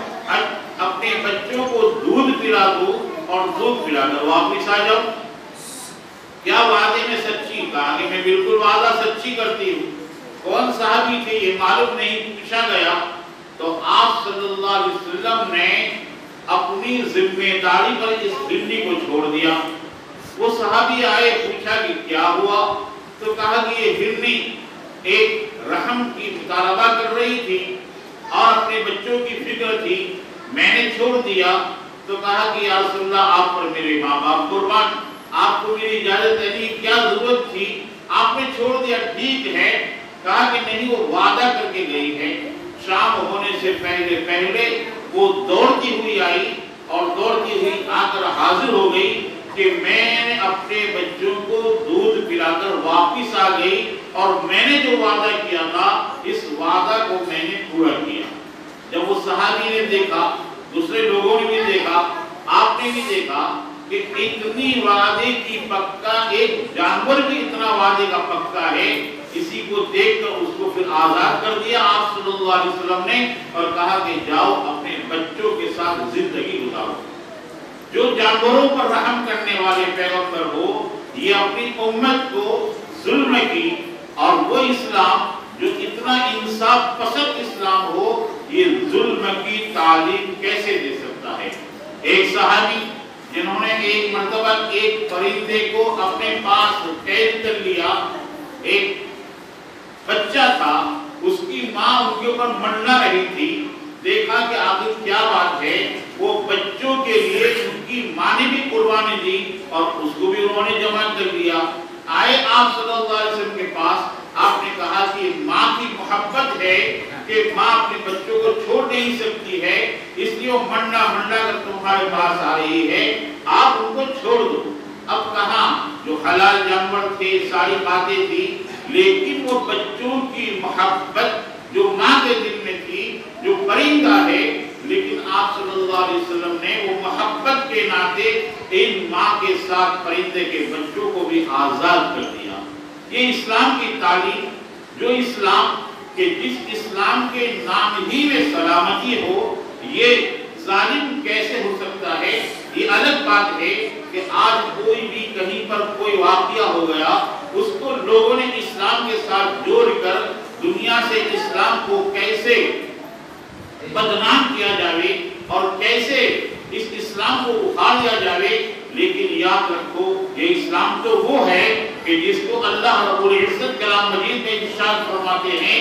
اپنے بچوں کو دودھ پلا دوں اور دودھ پلا کر واپس آ جاؤں۔ کیا وعدے میں سچی؟ کہا کہ میں بالکل وعدہ سچی کرتی ہوں۔ کون صحابی تھے یہ معلوم نہیں، پوچھا گیا تو آپ صلی اللہ علیہ وسلم نے اپنی ذمہ داری پر اس بلی کو چھوڑ دیا۔ وہ صحابی آئے، پوچھا کہ کیا ہوا؟ تو کہا کہ یہ ہرنی ایک رحم کی مطالبہ کر رہی تھی اور اپنے بچوں کی فکر تھی، میں نے چھوڑ دیا۔ تو کہا کہ یا رسول اللہ آپ پر میرے ماں باپ قربان، آپ کو میری اجازت نہیں، کیا ضرورت تھی؟ آپ نے چھوڑ دیا، ٹھیک ہے۔ کہا کہ نہیں، وہ وعدہ کر کے گئی ہے، شام ہونے سے پہلے پہلے وہ دوڑتی ہوئی آئی اور دوڑتی ہوئی آ کر حاضر ہو گئی کہ میں نے اپنے بچوں کو دودھ پلا کر واپس آ گئی اور میں نے جو وعدہ کیا تھا اس وعدہ کو میں نے پورا کیا۔ جب وہ صحابی نے دیکھا، دوسرے لوگوں نے بھی دیکھا، آپ نے بھی دیکھا کہ اتنی وعدے کی پکا، ایک جانور بھی اتنا وعدے کا پکا ہے، اسی کو دیکھ کر اس کو پھر آزاد کر دیا آپ صلی اللہ علیہ وسلم نے اور کہا کہ جاؤ اپنے بچوں کے ساتھ زندگی گزارو۔ جو جانوروں پر رحم کرنے والے پیغمبر ہو، یہ اپنی امت کو ظلم کی، اور وہ اسلام جو اتنا انصاف پسند اسلام ہو، یہ ظلم کی تعلیم کیسے دے سکتا ہے؟ ایک صحابی جنہوں نے ایک مرتبہ ایک پرندے کو اپنے پاس قید کر لیا، ایک بچہ تھا، اس کی ماں ان کے اوپر منڈلا رہی تھی، دیکھا کہ آخر کیا بات ہے، وہ بچوں کے لیے ان کی ماں نے بھی قربانی دی اور اس کو بھی انہوں نے جمع کر دیا۔ آئے آپ صلی اللہ علیہ وسلم کے پاس، آپ نے کہا کہ ماں کی محبت ہے کہ ماں اپنے بچوں کو چھوڑ نہیں سکتی ہے، اس لیے وہ منڈا کر تمہارے پاس آ رہی ہے، آپ ان کو چھوڑ دو۔ اب کہاں جو حلال جانور تھے، ساری باتیں تھی، لیکن وہ بچوں کی محبت جو ماں کے دل میں تھی، جو پرندہ ہے، لیکن آپ صلی اللہ علیہ وسلم نے وہ محبت کے ناطے ان ماں کے ساتھ پرندے کے بچوں کو بھی آزاد کر دیا۔ یہ اسلام کی تعلیم، جو اسلام کہ جس اسلام کے نام ہی میں سلامتی ہو، یہ ظالم کیسے ہو سکتا ہے؟ یہ الگ بات ہے کہ آج کوئی بھی کہیں پر کوئی واقعہ ہو گیا، اس کو لوگوں نے اسلام کے ساتھ جوڑ کر دنیا سے اسلام کو کیسے بدنام کیا جاوے اور کیسے اس اسلام کو اخاڑ دیا جاوے۔ لیکن یاد رکھو، یہ اسلام تو وہ ہے کہ جس کو اللہ رب العزت کلام مجید میں ارشاد فرماتے ہیں،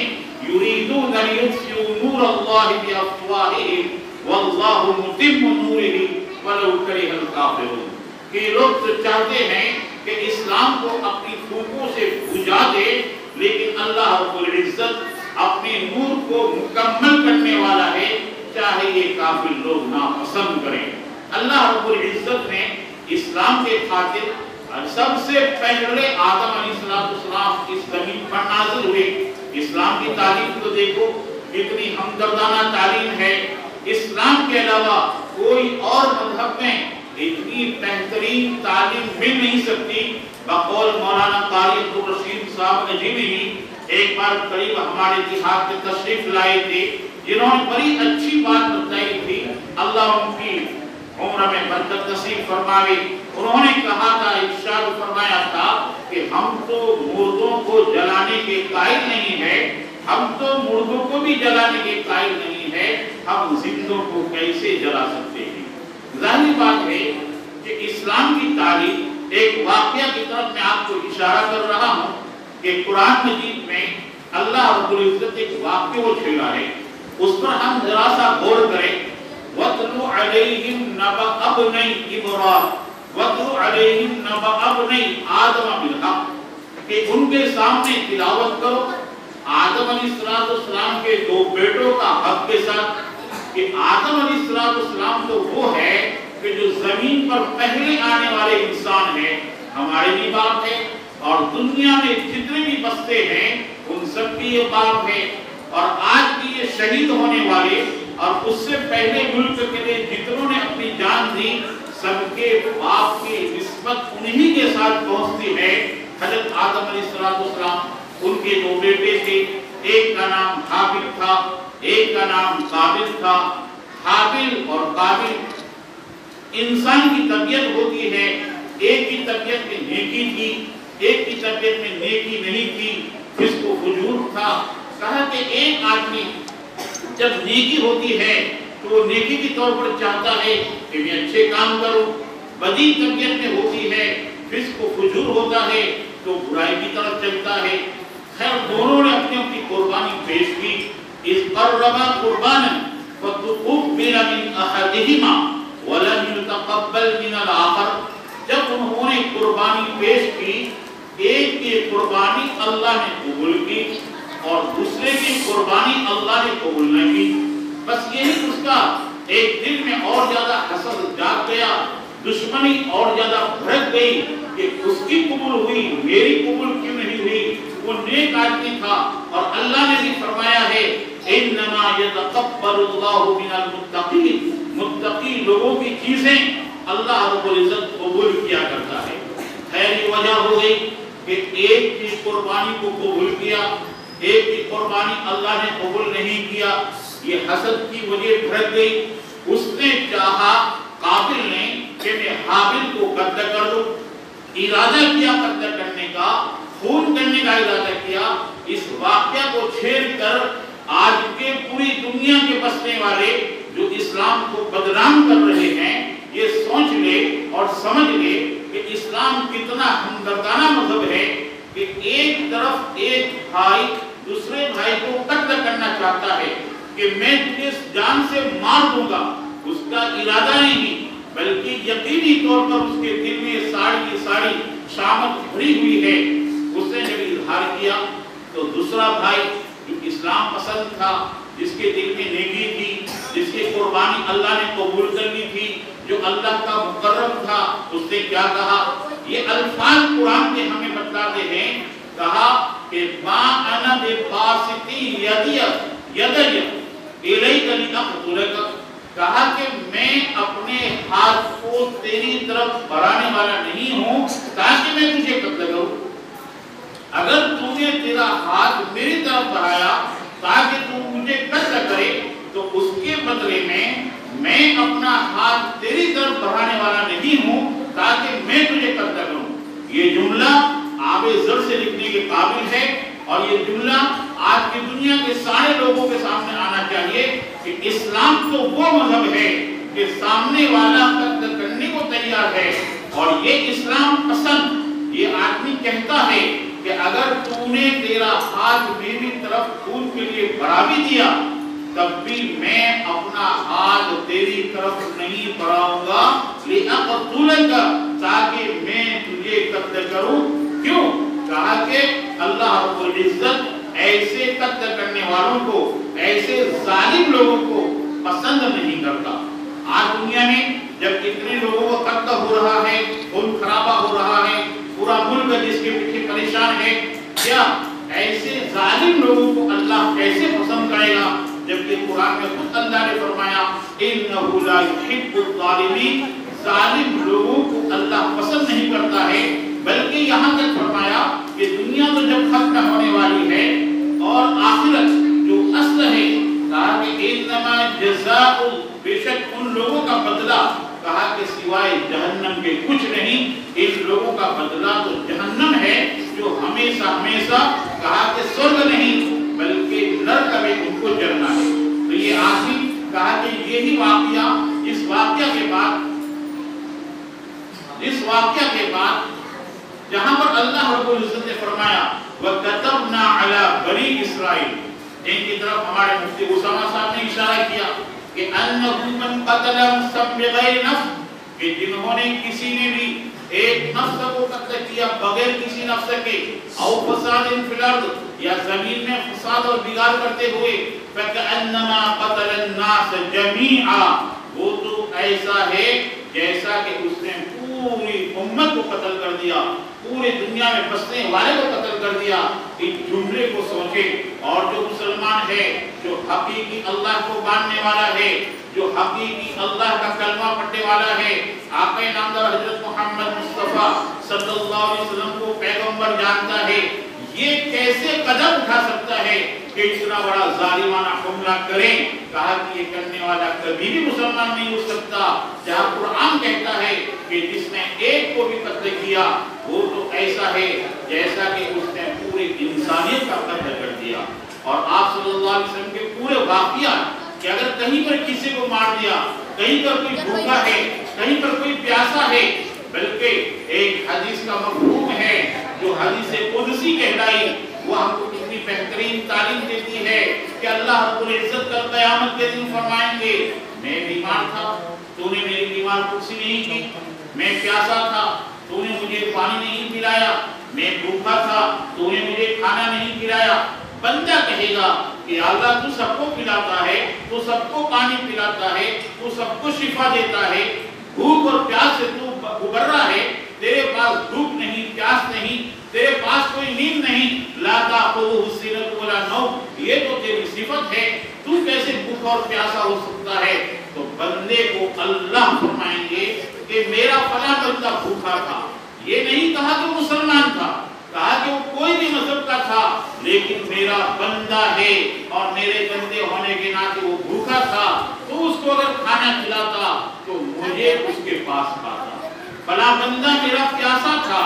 یریدون لیطفئوا نور اللہ بافواہہم واللہ متم نورہ ولو کرہ الکافرون، کہ لوگ تو چاہتے ہیں کہ اسلام کو اپنی پھونکوں سے بجھا دے، لیکن اللہ رب العزت اپنے نور کو مکمل کرنے والا ہے، چاہے یہ کافر لوگ ناپسند کریں۔ اللہ رب العزت نے اسلام کے خاطر سب سے پہلے آدم علیہ السلام اس زمین پر نازل ہوئے۔ اسلام کی تعلیم کو دیکھو، کتنی ہمدردانہ تعلیم ہے۔ اسلام کے علاوہ کوئی اور مذہب میں اتنی بہترین تعلیم مل نہیں سکتی۔ بقول مولانا قاری عبدالرشید صاحب اجیبی ایک بار قریب ہمارے دیہات میں تشریف لائے تھے، جنہوں نے بڑی اچھی بات بتائی تھی، اللہ ان کی عمر میں برکت نصیب فرمائے۔ انہوں نے کہا تھا، ارشاد فرمایا تھا کہ ہم تو مردوں کو جلانے کے قائل نہیں ہیں، ہم تو مردوں کو بھی جلانے کے قائل نہیں ہیں، ہم زندوں کو کیسے جلا سکتے ہیں؟ ظاہری بات ہے کہ اسلام کی تعلیم، ایک واقعہ کی طرف میں آپ کو اشارہ کر رہا ہوں کہ قرآن مجید میں اللہ رب العزت ایک واقعہ کو چھیڑا ہے، اس پر ہم ذرا سا غور کریں۔ وَاتْلُ عَلَيْهِمْ نَبَأَ ابْنَيْ إِبْرَاهِيمَ وَاتْلُ عَلَيْهِمْ نَبَأَ ابْنَيْ آدَمَ بِالْحَقِّ، کہ ان کے سامنے تلاوت کرو آدم علیہ السلام کے دو بیٹوں کا حق کے ساتھ، کہ آدم علیہ السلام تو وہ ہے کہ جو زمین پر پہلے آنے والے انسان ہیں، ہمارے بھی باپ ہے، اور دنیا میں جتنے بھی بستے ہیں ان سب کی یہ باپ ہے، اور آج بھی یہ شہید ہونے والے اور اس سے پہلے ملک کے لیے جتنوں نے اپنی جان دی، سب کے باپ کی نسبت انہی کے ساتھ پہنچتی ہے۔ حضرت آدم علیہ السلام، ان کے دو بیٹے تھے، ایک کا نام حابل تھا، ایک کا نام قابل تھا۔ حابل اور قابل، انسان کی طبیعت ہوتی ہے، ایک کی طبیعت میں نیکی تھی، ایک کی طبیعت میں نیکی نہیں تھی، فسق و فجور تھا۔ کہا کہ ایک آدمی جب نیکی ہوتی ہے تو وہ نیکی کی طور پر چاہتا ہے کہ میں اچھے کام کروں، بدی طبیعت میں ہوتی ہے، فسق و فجور ہوتا ہے تو برائی کی طرف چلتا ہے۔ خیر دونوں نے اپنی اپنی قربانی پیش کی۔ اذ قربا قربانا فتقبل من احدهما ولم يتقبل من الاخر، جب انہوں نے قربانی پیش کی، ایک کی قربانی اللہ نے قبول کی اور دوسرے کی قربانی اللہ نے قبول نہ کی۔ بس یہی اس کا ایک دل میں اور زیادہ حسد جاگ گیا، دشمنی اور زیادہ بھڑک گئی کہ اس کی قبول ہوئی، میری قبول کیوں نہیں ہوئی؟ وہ نیک آدمی تھا، اور اللہ نے بھی فرمایا ہے انما یتقبل اللہ من المتقین، متقی لوگوں کی چیزیں اللہ رب العزت قبول کیا کرتا ہے۔ خیر یہ وجہ ہو گئی کہ ایک کی قربانی کو قبول کیا، ایک کی قربانی اللہ نے قبول نہیں کیا، یہ حسد کی وجہ بھڑک گئی۔ اس نے چاہا، قابل نے، کہ میں حابل کو قتل کر دوں، ارادہ کیا قتل کرنے کا، خون کرنے کا ارادہ کیا۔ اس واقعہ کو چھیڑ کر آج کے پوری دنیا کے بسنے والے جو اسلام کو بدنام کر رہے ہیں، یہ سوچ لے اور سمجھ لے کہ اسلام کتنا ہمدردانہ مذہب ہے کہ ایک طرف ایک بھائی دوسرے بھائی کو قتل کرنا چاہتا ہے، کہ میں تجھے جان سے مار دوں گا، اس کا ارادہ نہیں بلکہ یقینی طور پر اس کے دل میں ساڑی شامت بھری ہوئی ہے۔ اس نے جب اظہار کیا تو دوسرا بھائی جو اسلام پسند تھا، جس کے دل میں نیکی تھی، جس کی قربانی اللہ نے قبول کر لی تھی، جو اللہ کا مقرب تھا، اس نے کیا کہا؟ یہ الفاظ قرآن کے ہمیں بتلاتے ہیں، کہا کہ ما انا بباسطی یدی الیک لأقتلک، کہا کہ میں اپنے ہاتھ کو تیری طرف بڑھانے والا نہیں ہوں تاکہ میں تجھے قتل کروں۔ اگر تو نے تیرا ہاتھ میری طرف بڑھایا تاکہ تو مجھے قتل کرے تو اس کے بدلے میں اپنا ہاتھ تیری طرف بڑھانے والا نہیں ہوں تاکہ میں تجھے قتل کروں۔ یہ جملہ آب زر سے لکھنے کے قابل ہے، اور یہ جملہ آج کی دنیا کے سارے لوگوں کے سامنے آنا چاہیے کہ اسلام تو وہ مذہب ہے کہ سامنے والا قتل کرنے کو تیار ہے، اور یہ اسلام پسند یہ آدمی کہتا ہے کہ اگر تو نے تیرا ہاتھ میری طرف خون کے لیے بڑھا بھی دیا تب بھی میں اپنا ہاتھ تیری طرف نہیں بڑھاؤں گا لأقتلک، تاکہ میں تجھے قتل کروں۔ کیوں؟ کہا کہ اللہ رب العزت ایسے قتل کرنے والوں کو، ایسے ظالم لوگوں کو پسند نہیں کرتا۔ آج دنیا میں جب اتنے لوگوں کو قتل ہو رہا ہے، خون خرابہ ہو رہا ہے، پورا ملک جس کے پیچھے پریشان ہے، کیا ایسے ظالم لوگوں کو اللہ کیسے پسند کرے گا؟ جبکہ قرآن میں خود اللہ نے فرمایا اِنَّهُ لَا يُحِبُّ الظَّالِمِينَ، ظالم لوگوں کو اللہ پسند نہیں کرتا ہے۔ بلکہ یہاں تک فرمایا کہ دنیا تو جب ختم ہونے والی ہے اور آخرت جو اصل ہے، کہا کہ انما جزاء، بے شک ان لوگوں کا بدلہ، کہا کہ سوائے جہنم کے کچھ نہیں، ان لوگوں کا بدلہ تو جہنم ہے جو ہمیشہ ہمیشہ، کہا کہ سرگ نہیں بلکہ نرک میں ان کو جلنا ہے۔ تو یہ آخری کہا کہ یہی واقعہ، اس واقعہ کے بعد جہاں پر اللہ رب العزت نے فرمایا وَكَتَبْنَا عَلَى بَنِي اسرائیل، جن کی طرف ہمارے مفتی اسامہ صاحب نے اشارہ کیا کہ أَنَّهُ مَنْ قَتَلَ نَفْسًا بِغَيْرِ نَفْسٍ، کہ جنہوں نے کسی نے بھی ایک نفس کو قتل کیا بغیر کسی نفس کے، او فساد فی الارض، یا زمین میں فساد اور بگاڑ کرتے ہوئے، فَكَأَنَّمَا قَتَلَ النَّاسَ جَمِيعًا، وہ تو ایسا ہے جیسا کہ اس نے پوری امت کو قتل کر دیا، پورے دنیا میں بسنے والے کو قتل کر دیا۔ اس جملے کو سوچے، اور جو مسلمان ہے، جو حقیقی اللہ کو ماننے والا ہے، جو حقیقی اللہ کا کلمہ پڑھنے والا ہے، آقا نامدار حضرت محمد مصطفیٰ صلی اللہ علیہ وسلم کو پیغمبر جانتا ہے، یہ کیسے قدم اٹھا سکتا ہے کہ اتنا بڑا ظالمانہ حملہ کریں؟ کہا کہ یہ کرنے والا کبھی بھی مسلمان نہیں ہو سکتا، جہاں قرآن کہتا ہے کہ جس نے ایک کو بھی قتل کیا وہ تو ایسا ہے جیسا کہ اس نے پوری انسانیت کا قتل کر دیا۔ اور آپ صلی اللہ علیہ وسلم کے پورے واقعات کہ اگر کہیں پر کسی کو مار دیا، کہیں پر کوئی بھوکا ہے، کہیں پر کوئی پیاسا ہے، بلکہ ایک حدیث کا مفہوم ہے جو حدیث قدسی کہلائی، وہ ہم کو کتنی بہترین تعلیم دیتی ہے کہ اللہ رب العزت کل قیامت کے دن فرمائیں گے میں بیمار تھا، تو نے میری بیمار پرسی نہیں کی، میں پیاسا تھا، تو نے مجھے پانی نہیں پلایا، میں بھوکا تھا، تو نے مجھے کھانا نہیں کھلایا۔ بندہ کہے گا کہ اللہ تو سب کو پلاتا ہے، تو سب کو پانی پلاتا ہے، تو سب کو شفا دیتا ہے، بھوک اور پیاس سے تو ابھر رہا ہے، تیرے پاس بھوک نہیں، پیاس نہیں، تیرے پاس کوئی نیند نہیں، لا تأخذہ سنۃ ولا نوم، یہ تو تیری صفت ہے، تو کیسے بھوکا اور پیاسا ہو سکتا ہے؟ تو بندے کو اللہ فرمائیں گے کہ میرا فلاں بندہ بھوکا تھا، یہ نہیں کہا کہ مسلمان تھا، کہا کہ وہ کوئی بھی مذہب کا تھا، لیکن میرا بندہ ہے اور میرے بندے ہونے کے ناطے وہ بھوکا تھا، تو اس کو اگر کھانا کھلاتا تو مجھے اس کے پاس پاتا۔ فلاں بندہ میرا پیاسا تھا،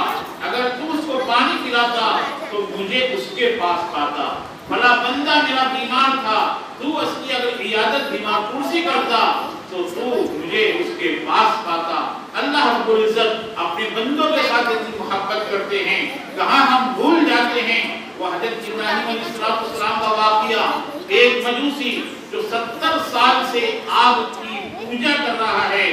اگر تو اس کو پانی پلاتا تو مجھے اس کے پاس پاتا۔ فلاں بندہ میرا بیمار تھا، تو اس کی اگر عیادت بیمار پرسی کرتا تو مجھے اس کے پاس پاتا۔ اللہ رب العزت اپنے بندوں کے ساتھ اتنی محبت کرتے ہیں، کہاں ہم بھول جاتے ہیں وہ حضرت ابراہیم علیہ السلام کا واقعہ ایک مجوسی جو 70 سال سے آگ کی پوجا کر رہا ہے،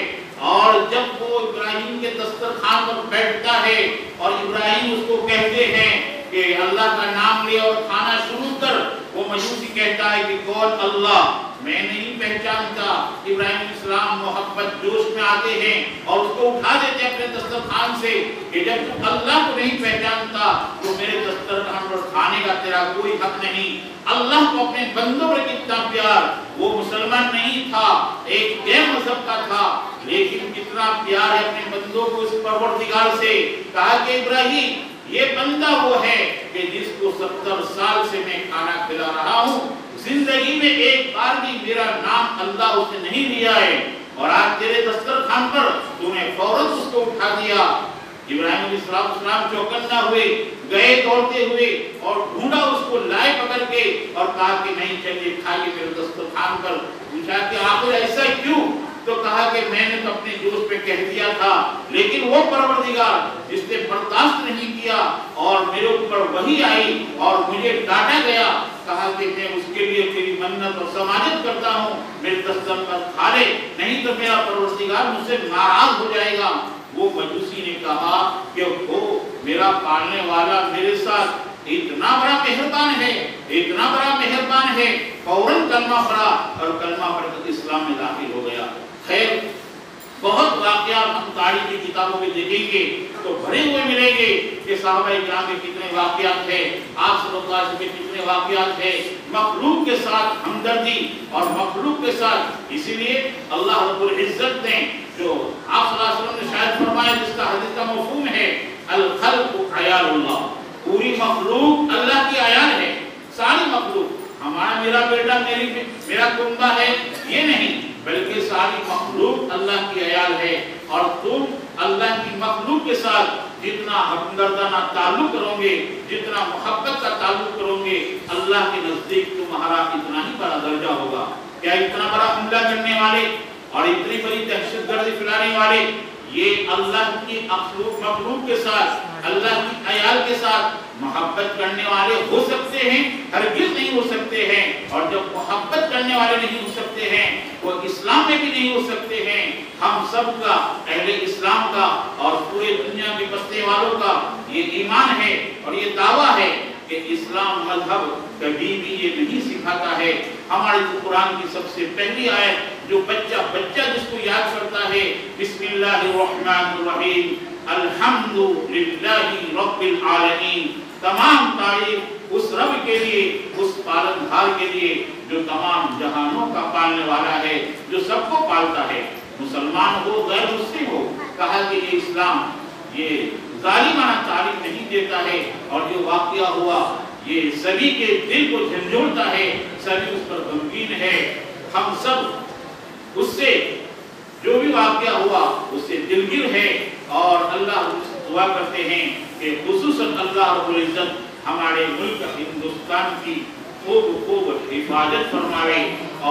اور جب وہ ابراہیم کے دسترخوان پر بیٹھتا ہے اور ابراہیم اس کو کہتے ہیں کہ اللہ کا نام لے اور کھانا شروع کر، وہ مجوسی کہتا ہے کہ کون اللہ، میں نہیں پہچانتا۔ ابراہیم علیہ السلام محبت جوش میں آتے ہیں اور اس کو اٹھا دیتے اپنے دسترخوان سے کہ جب تو اللہ کو نہیں پہچانتا تو میرے دسترخوان پر کھانے کا تیرا کوئی حق نہیں۔ اللہ کو اپنے بندوں پر کتنا پیار، وہ مسلمان نہیں تھا، ایک غیر مذہب کا تھا، لیکن کتنا پیار ہے اپنے بندوں کو اس پروردگار سے۔ کہا کہ ابراہیم یہ بندہ وہ ہے کہ جس کو 70 سال سے میں کھانا کھلا رہا ہوں، زندگی میں ایک بار بھی میرا نام اللہ اس نے نہیں لیا ہے، اور آج تیرے دسترخوان پر تو نے فوراً اس کو اٹھا دیا۔ ابراہیم علیہ السلام چوکنا ہوئے، گئے دوڑتے ہوئے اور ڈھونڈا، اس کو لائے پکڑ کے اور کہا کہ نہیں چلیے کھائیے میرے دسترخوان پر۔ پوچھا کہ آخر ایسا کیوں؟ تو کہا کہ میں نے تو اپنے جوش پہ کہہ دیا تھا، لیکن وہ پروردگار جس نے برداشت نہیں کیا اور میرے اوپر وحی آئی اور مجھے ڈانٹا گیا، کہا کہ میں اس کے لیے تیری منت اور سماجت کرتا ہوں، میرے دسترخوان پر کھا لے، نہیں تو میرا پروردگار مجھ سے ناراض ہو جائے گا۔ وہ مجوسی نے کہا کہ وہ میرا پالنے والا میرے ساتھ اتنا بڑا مہربان ہے، اتنا بڑا مہربان ہے، فوراً کلمہ پڑھا اور کلمہ پڑھ کر اسلام میں داخل ہو گیا۔ خیر بہت واقعات ہم تاریخ کی کتابوں میں دیکھیں گے تو بھرے ہوئے ملیں گے کہ صحابہ کرام کے کتنے واقعات ہیں، آپ صلی اللہ علیہ وسلم کے کتنے واقعات ہیں، مخلوق کے ساتھ ہمدردی اور مخلوق کے ساتھ۔ اسی لیے اللہ رب العزت نے جو آپ صلی اللہ علیہ وسلم نے شاید فرمایا، جس کا حدیث کا مفہوم ہے الخلق عیال اللہ، پوری مخلوق اللہ کی عیال ہے، ساری مخلوق۔ ہمارا میرا بیٹا میرا کنبہ ہے یہ نہیں، بلکہ ساری مخلوق اللہ کی عیال ہے، اور تم اللہ کی مخلوق کے ساتھ جتنا ہمدردانہ تعلق کرو گے، جتنا محبت کا تعلق کرو گے، اللہ کے نزدیک تمہارا اتنا ہی بڑا درجہ ہوگا۔ کیا اتنا بڑا حملہ کرنے والے اور اتنی بڑی دہشت گردی پھیلانے والے یہ اللہ کی مخلوق کے ساتھ، اللہ کی عیال کے ساتھ محبت کرنے والے ہو سکتے ہیں؟ ہرگز نہیں ہو سکتے ہیں۔ اور جب محبت کرنے والے نہیں ہو سکتے ہیں، وہ اسلام میں بھی نہیں ہو سکتے ہیں۔ ہم سب کا، اہل اسلام کا اور پورے دنیا کے بسنے والوں کا یہ ایمان ہے اور یہ دعویٰ ہے کہ اسلام مذہب کبھی بھی یہ نہیں سکھاتا ہے۔ ہمارے قرآن کی سب سے پہلی آیت جو بچہ جس کو یاد کرتا ہے، بسم اللہ الرحمن الرحیم، الحمدللہ رب العالمین، تمام تعریف اس رب کے لیے، اس پالنہار کے لیے جو تمام جہانوں کا پالنے والا ہے، جو سب کو پالتا ہے، مسلمان ہو غیر مسلم ہو۔ کہا کہ یہ اسلام یہ ظالمانہ تعریف نہیں دیتا ہے، اور جو واقعہ ہوا یہ سبھی کے دل کو جھنجھوڑتا ہے، سبھی اس پر غمگین ہے۔ ہم سب اس سے جو بھی واقعہ ہوا اس سے دلگیر ہے، اور اللہ سے دعا کرتے ہیں کہ خصوصاً اللہ رب العزت ہمارے ملک ہندوستان کی خوب حفاظت فرماوے،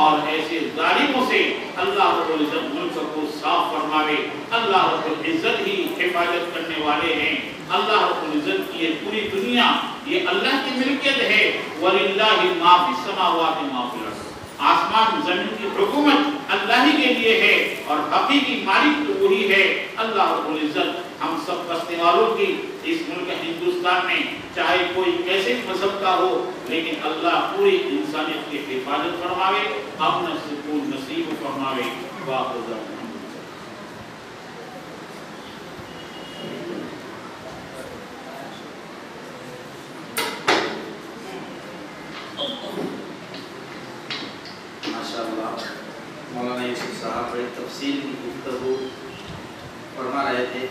اور ایسے ظالموں سے اللہ رب العزت ملک کو صاف فرماوے۔ اللہ رب العزت ہی حفاظت کرنے والے ہیں۔ اللہ رب العزت کی یہ پوری دنیا یہ اللہ کی ملکیت ہے۔ وَلِلَّهِ مَا فِي السَّمَاوَاتِ مَا فِي الْأَرْضِ، آسمان زمین کی حکومت اللہ ہی کے لیے ہے، اور حقیقی مالک تو وہی ہے اللہ رب العزت۔ ہم سب بسنے والوں کی اس ملک ہندوستان میں چاہے کوئی کیسے مذہب کا ہو، لیکن اللہ پوری انسانیت کی حفاظت فرماوے، امن سکون نصیب فرماوے۔ واخر مولانا یوسف صاحب بڑی تفصیل کی گفتگو فرما رہے تھے۔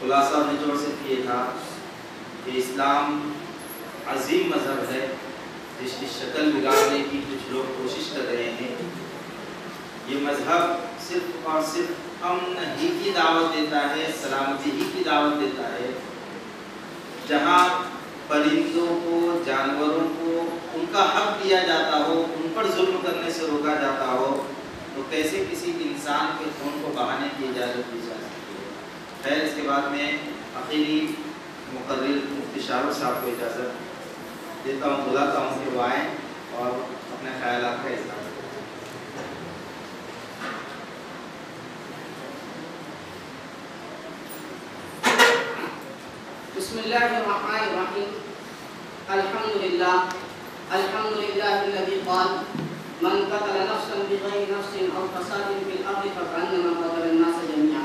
خلاصہ نچوڑ سے یہ تھا کہ اسلام عظیم مذہب ہے جس کی شکل بگاڑنے کی کچھ لوگ کوشش کر رہے ہیں۔ یہ مذہب صرف اور صرف امن ہی کی دعوت دیتا ہے، سلامتی ہی کی دعوت دیتا ہے۔ جہاں پرندوں کو، جانوروں کو ان کا حق دیا جاتا ہو، ان پر ظلم کرنے سے روکا جاتا ہو، تو کیسے کسی انسان کے خون کو بہانے کی اجازت دی جا سکتی ہے؟ خیر، اس کے بعد میں آخری مقرر مفتی شاہ رخ صاحب کو اجازت دیتا ہوں، بلاتا ہوں کہ وہ آئیں اور اپنا خیالات کا اظہار کریں۔ بسم اللہ الرحمن الرحیم الحمدللہ الذی قال من قتل نفسا بغیر نفس او فساد فی الارض فکأنما قتل الناس جميعا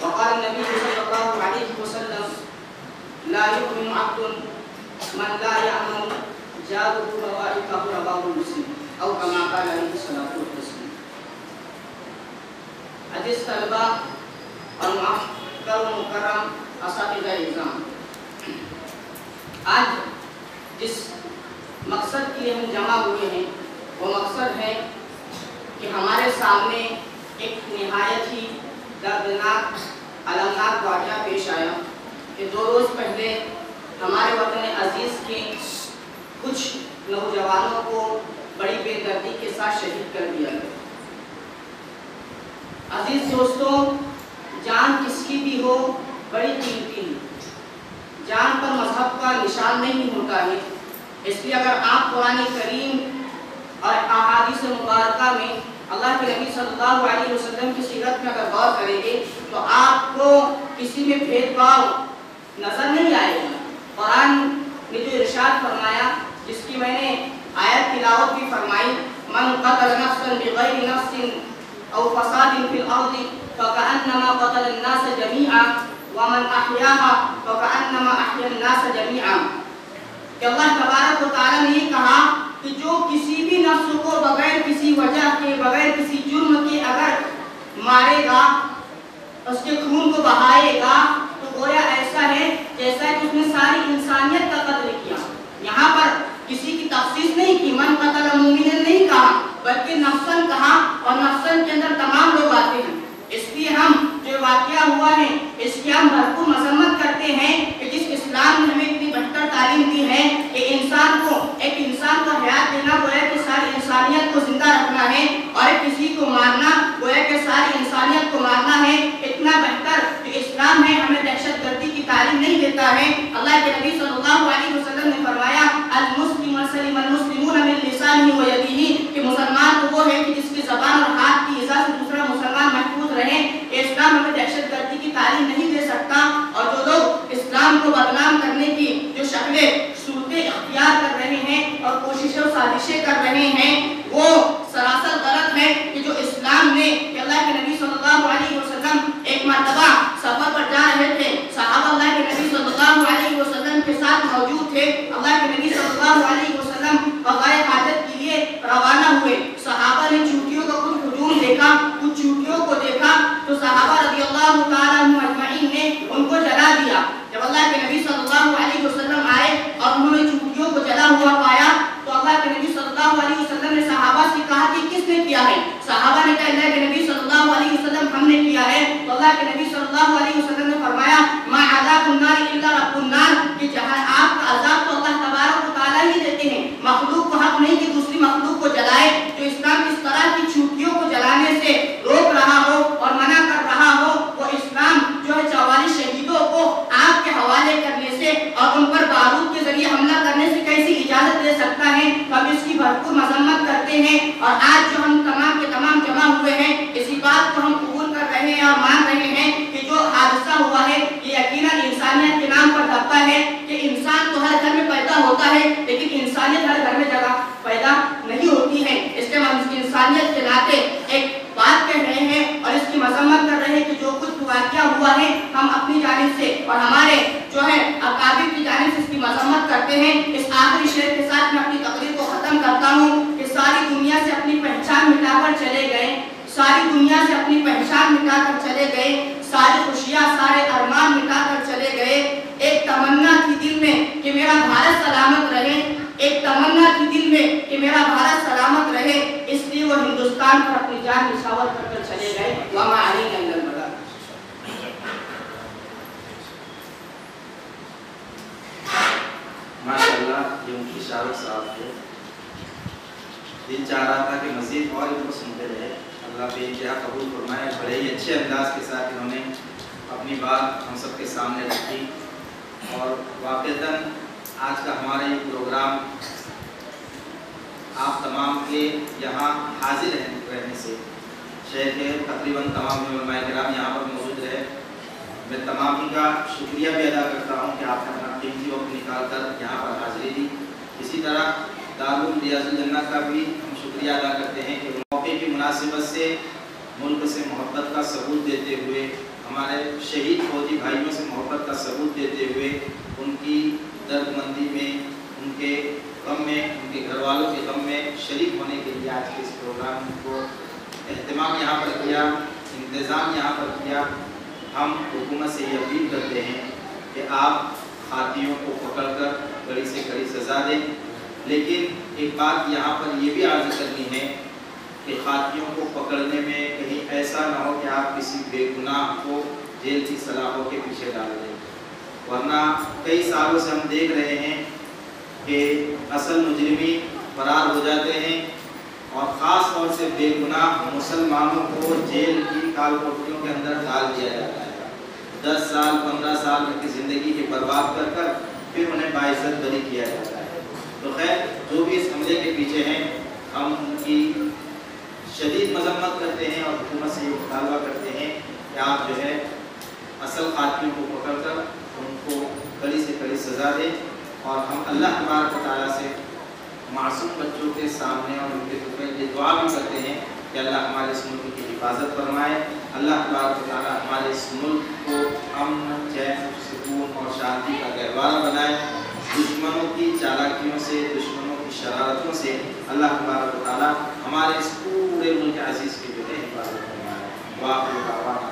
وقال النبی صلی اللہ علیہ وسلم لا یؤمن عبد من لا یأمن جاره بوائقه رواه مسلم او کما قال علیہ الصلوۃ والتسلیم۔ عزیز طلبہ اور معزز مکرم اساتذہ اکرام، آج جس مقصد کے لیے ہم جمع ہوئے ہیں وہ مقصد ہے کہ ہمارے سامنے ایک نہایت ہی دردناک المناک واقعہ پیش آیا کہ 2 روز پہلے ہمارے وطن عزیز کے کچھ نوجوانوں کو بڑی بے دردی کے ساتھ شہید کر دیا گیا۔ عزیز دوستوں، جان کس کی بھی ہو بڑی قیمتی ہے، جان پر مذہب کا نشان نہیں ہوتا ہے۔ اس لیے اگر آپ قرآن کریم اور احادیث مبارکہ میں اللہ کے نبی صلی اللہ علیہ وسلم کی سیرت میں اگر غور کریں گے تو آپ کو کسی میں بھید بھاؤ نظر نہیں آئے گا۔ قرآن نے جو ارشاد فرمایا، جس کی میں نے آیت تلاوت بھی فرمائی، من قتل نفسا بغیر نفس او فساد فی الارض فکأنما قتل الناس جميعا ومن احیاها فکأنما احیا الناس جميعا، کہ اللہ تبارک و تعالیٰ نے یہ کہا کہ جو کسی بھی نفس کو بغیر کسی وجہ کے، بغیر کسی جرم کے اگر مارے گا، اس کے خون کو بہائے گا، تو گویا ایسا ہے جیسا کہ اس نے ساری انسانیت کا قتل کیا۔ یہاں پر کسی کی تخصیص نہیں کی، من قتل مومنا نہیں کہا، بلکہ نفسن کہا، اور نفسن کے اندر تمام لوگ آتے ہیں۔ اس لیے ہم جو واقعہ ہوا ہے اس کی ہم بھرپور مذمت کرتے ہیں کہ جس اسلام نے ہمیں اتنی بہتر تعلیم دی ہے کہ ایک انسان کو حیات دینا گویا کہ ساری انسانیت کو زندہ رکھنا ہے، اور ایک کسی کو مارنا گویا کہ ساری انسانیت کو مارنا ہے، اتنا بہتر کہ اسلام ہے ہمیں دہشت گردی کی تعلیم نہیں دیتا ہے۔ اللہ کے نبی صلی اللہ علیہ وسلم نے فرمایا المسلم من سلم المسلمون من لسانه ويده، کہ مسلمان تو وہ ہے کہ جس کی زبان اور ہاتھ کی ایذا سے دوسرا مسلمان محفوظ رہے۔ اسلام ہمیں دہشت گردی کی تعلیم نہیں دے سکتا، اور جو لوگ اسلام کو بدنام کرنے کی جو شکلیں صورتیں اختیار کر رہے ہیں اور کوششیں و سازشیں کر رہے ہیں، وہ سراسر غلط ہے۔ کہ جو اسلام نے، کہ اللہ کے نبی صلی اللہ علیہ وسلم ایک مرتبہ سفر پر جا رہے تھے، صحابہ اللہ کے نبی صلی اللہ علیہ وسلم کے ساتھ موجود تھے، اللہ کے نبی صلی اللہ علیہ وسلم قضائے حاجت کے لیے روانہ ہوئے۔ صحابہ نے چوٹیوں کا کچھ ہجوم دیکھا، کچھ چوٹیوں کو دیکھا، تو صحابہ رضی اللہ تعالیٰ عنہ اجمعین نے ان کو جلا دیا۔ جب اللہ کے نبی صلی اللہ علیہ وسلم آئے اور انہوں نے چوٹیوں کو جلا ہوا پایا تو اللہ کے نبی صلی اللہ علیہ وسلم نے صحابہ سے کہا کہ کس نے کیا ہے؟ صحابہ نے کہا اللہ کے نبی صلی اللہ علیہ وسلم ہم نے کیا ہے۔ تو اللہ کے نبی صلی اللہ علیہ وسلم نے فرمایا ما عذاب النار الا رب النار، کہ جہاں آپ کا عذاب تو اللہ تبارک و تعالیٰ ہی دیتے ہیں، مخلوق کو حق نہیں کہ دوسری مخلوق کو جلائے۔ جو اسلام اس طرح کی چوٹیوں کو جلانے سے روک رہا ہو اور منع کر رہا ہو، وہ اسلام جو ہے 44 شہیدوں کو آپ کے حوالے کرنے سے اور ان پر بارود کے ذریعے حملہ کرنے سے کیسی اجازت دے سکتا ہے؟ ہم اس کی بھرپور مذمت کرتے ہیں، اور آج جو ہم تمام کے تمام جمع ہوئے ہیں اسی بات کو ہم قبول کر رہے ہیں اور مان رہے ہیں کہ جو حادثہ ہوا ہے یہ یقیناً انسانیت کے نام پر دھبا ہے، کہ انسان تو ہر گھر میں پیدا ہوتا ہے لیکن انسانیت ہر گھر میں جگہ پیدا نہیں ہوتی ہے۔ اس کے انسانیت کے ناطے ایک بات کہہ رہے ہیں اور اس کی مذمت کر رہے ہیں کہ جو کچھ واقعہ ہوا ہے ہم اپنی جانب سے اور ہمارے جو ہے اکابر کی جانب سے اس کی مذمت کرتے ہیں۔ اس آخری شعر کے ساتھ میں اپنی تقریر کو ختم کرتا ہوں کہ ساری دنیا سے اپنی پہچان مٹا کر چلے گئے، ساری دنیا سے اپنی پہچان مٹا کر چلے گئے، ساری خوشیاں سارے ارمان مٹا کر چلے گئے۔ ایک تمنا تھی دل میں کہ میرا بھارت سلامت رہے، ایک تمنا تھی دل میں کہ میرا بھارت سلامت رہے، اس لیے وہ ہندوستان پر اپنی جان نشاور کر کر چلے گئے۔ وما علینا الا البلاغ۔ ماشاءاللہ یہ ان کی اشارت صاحب ہے، دل چاہ رہا تھا کہ مزید اور ان کو سنتے رہے۔ اللہ بے انتہا قبول فرمائے، بڑے ہی اچھے انداز کے ساتھ انہوں نے اپنی بات ہم سب کے سامنے رکھی، اور واقعتاً آج کا ہمارا یہ پروگرام آپ تمام کے یہاں حاضر رہنے سے، شہر کے تقریباً تمام علماء کرام یہاں پر موجود رہے، میں تمام ہی کا شکریہ بھی ادا کرتا ہوں کہ آپ نے اپنا قیمتی وقت نکال کر یہاں پر حاضری دی۔ اسی طرح دارالعلوم ریاض الجنہ کا بھی ہم شکریہ ادا کرتے ہیں کہ موقع کی مناسبت سے ملک سے محبت کا ثبوت دیتے ہوئے، ہمارے شہید فوجی بھائیوں سے محبت کا ثبوت دیتے ہوئے، ان کی درد مندی میں، ان کے غم میں، ان کے گھر والوں کے غم میں شریک ہونے کے لیے آج کے اس پروگرام کو اہتمام یہاں پر کیا، انتظام یہاں پر کیا۔ ہم حکومت سے یہ اپیل کرتے ہیں کہ آپ خاطیوں کو پکڑ کر کڑی سے کڑی سزا دیں، لیکن ایک بات یہاں پر یہ بھی عرض کرنی ہے کہ خاطیوں کو پکڑنے میں کہیں ایسا نہ ہو کہ آپ کسی بے گناہ کو جیل کی سلاخوں کے پیچھے ڈال دیں، ورنہ کئی سالوں سے ہم دیکھ رہے ہیں کہ اصل مجرمین فرار ہو جاتے ہیں اور خاص طور سے بے گناہ مسلمانوں کو جیل کی کال کوٹریوں کے اندر ڈال دیا جاتا ہے، 10 سال 15 سال کی زندگی کے برباد کر کر پھر انہیں باعزت بری کیا جاتا ہے۔ تو خیر جو بھی اس حملے کے پیچھے ہیں، ہم ان کی شدید مذمت کرتے ہیں اور حکومت سے یہ مطالبہ کرتے ہیں کہ آپ جو ہے اصل قاتلوں کو پکڑ کر ان کو کڑی سے کڑی سزا دیں، اور ہم اللہ تبارک و تعالیٰ سے معصوم بچوں کے سامنے اور ان کے اوپر یہ دعا بھی کرتے ہیں کہ اللہ ہمارے اس ملک کی حفاظت فرمائے، اللہ تبارک و تعالیٰ ہمارے اس ملک کو امن، چین، سکون اور شانتی کا گہوارہ بنائے، دشمنوں کی چالاکیوں سے، دشمنوں کی شرارتوں سے اللہ تبارک و تعالیٰ ہمارے اس پورے ملک عزیز کی جو ہے حفاظت فرمائے۔ وآخر دعوانا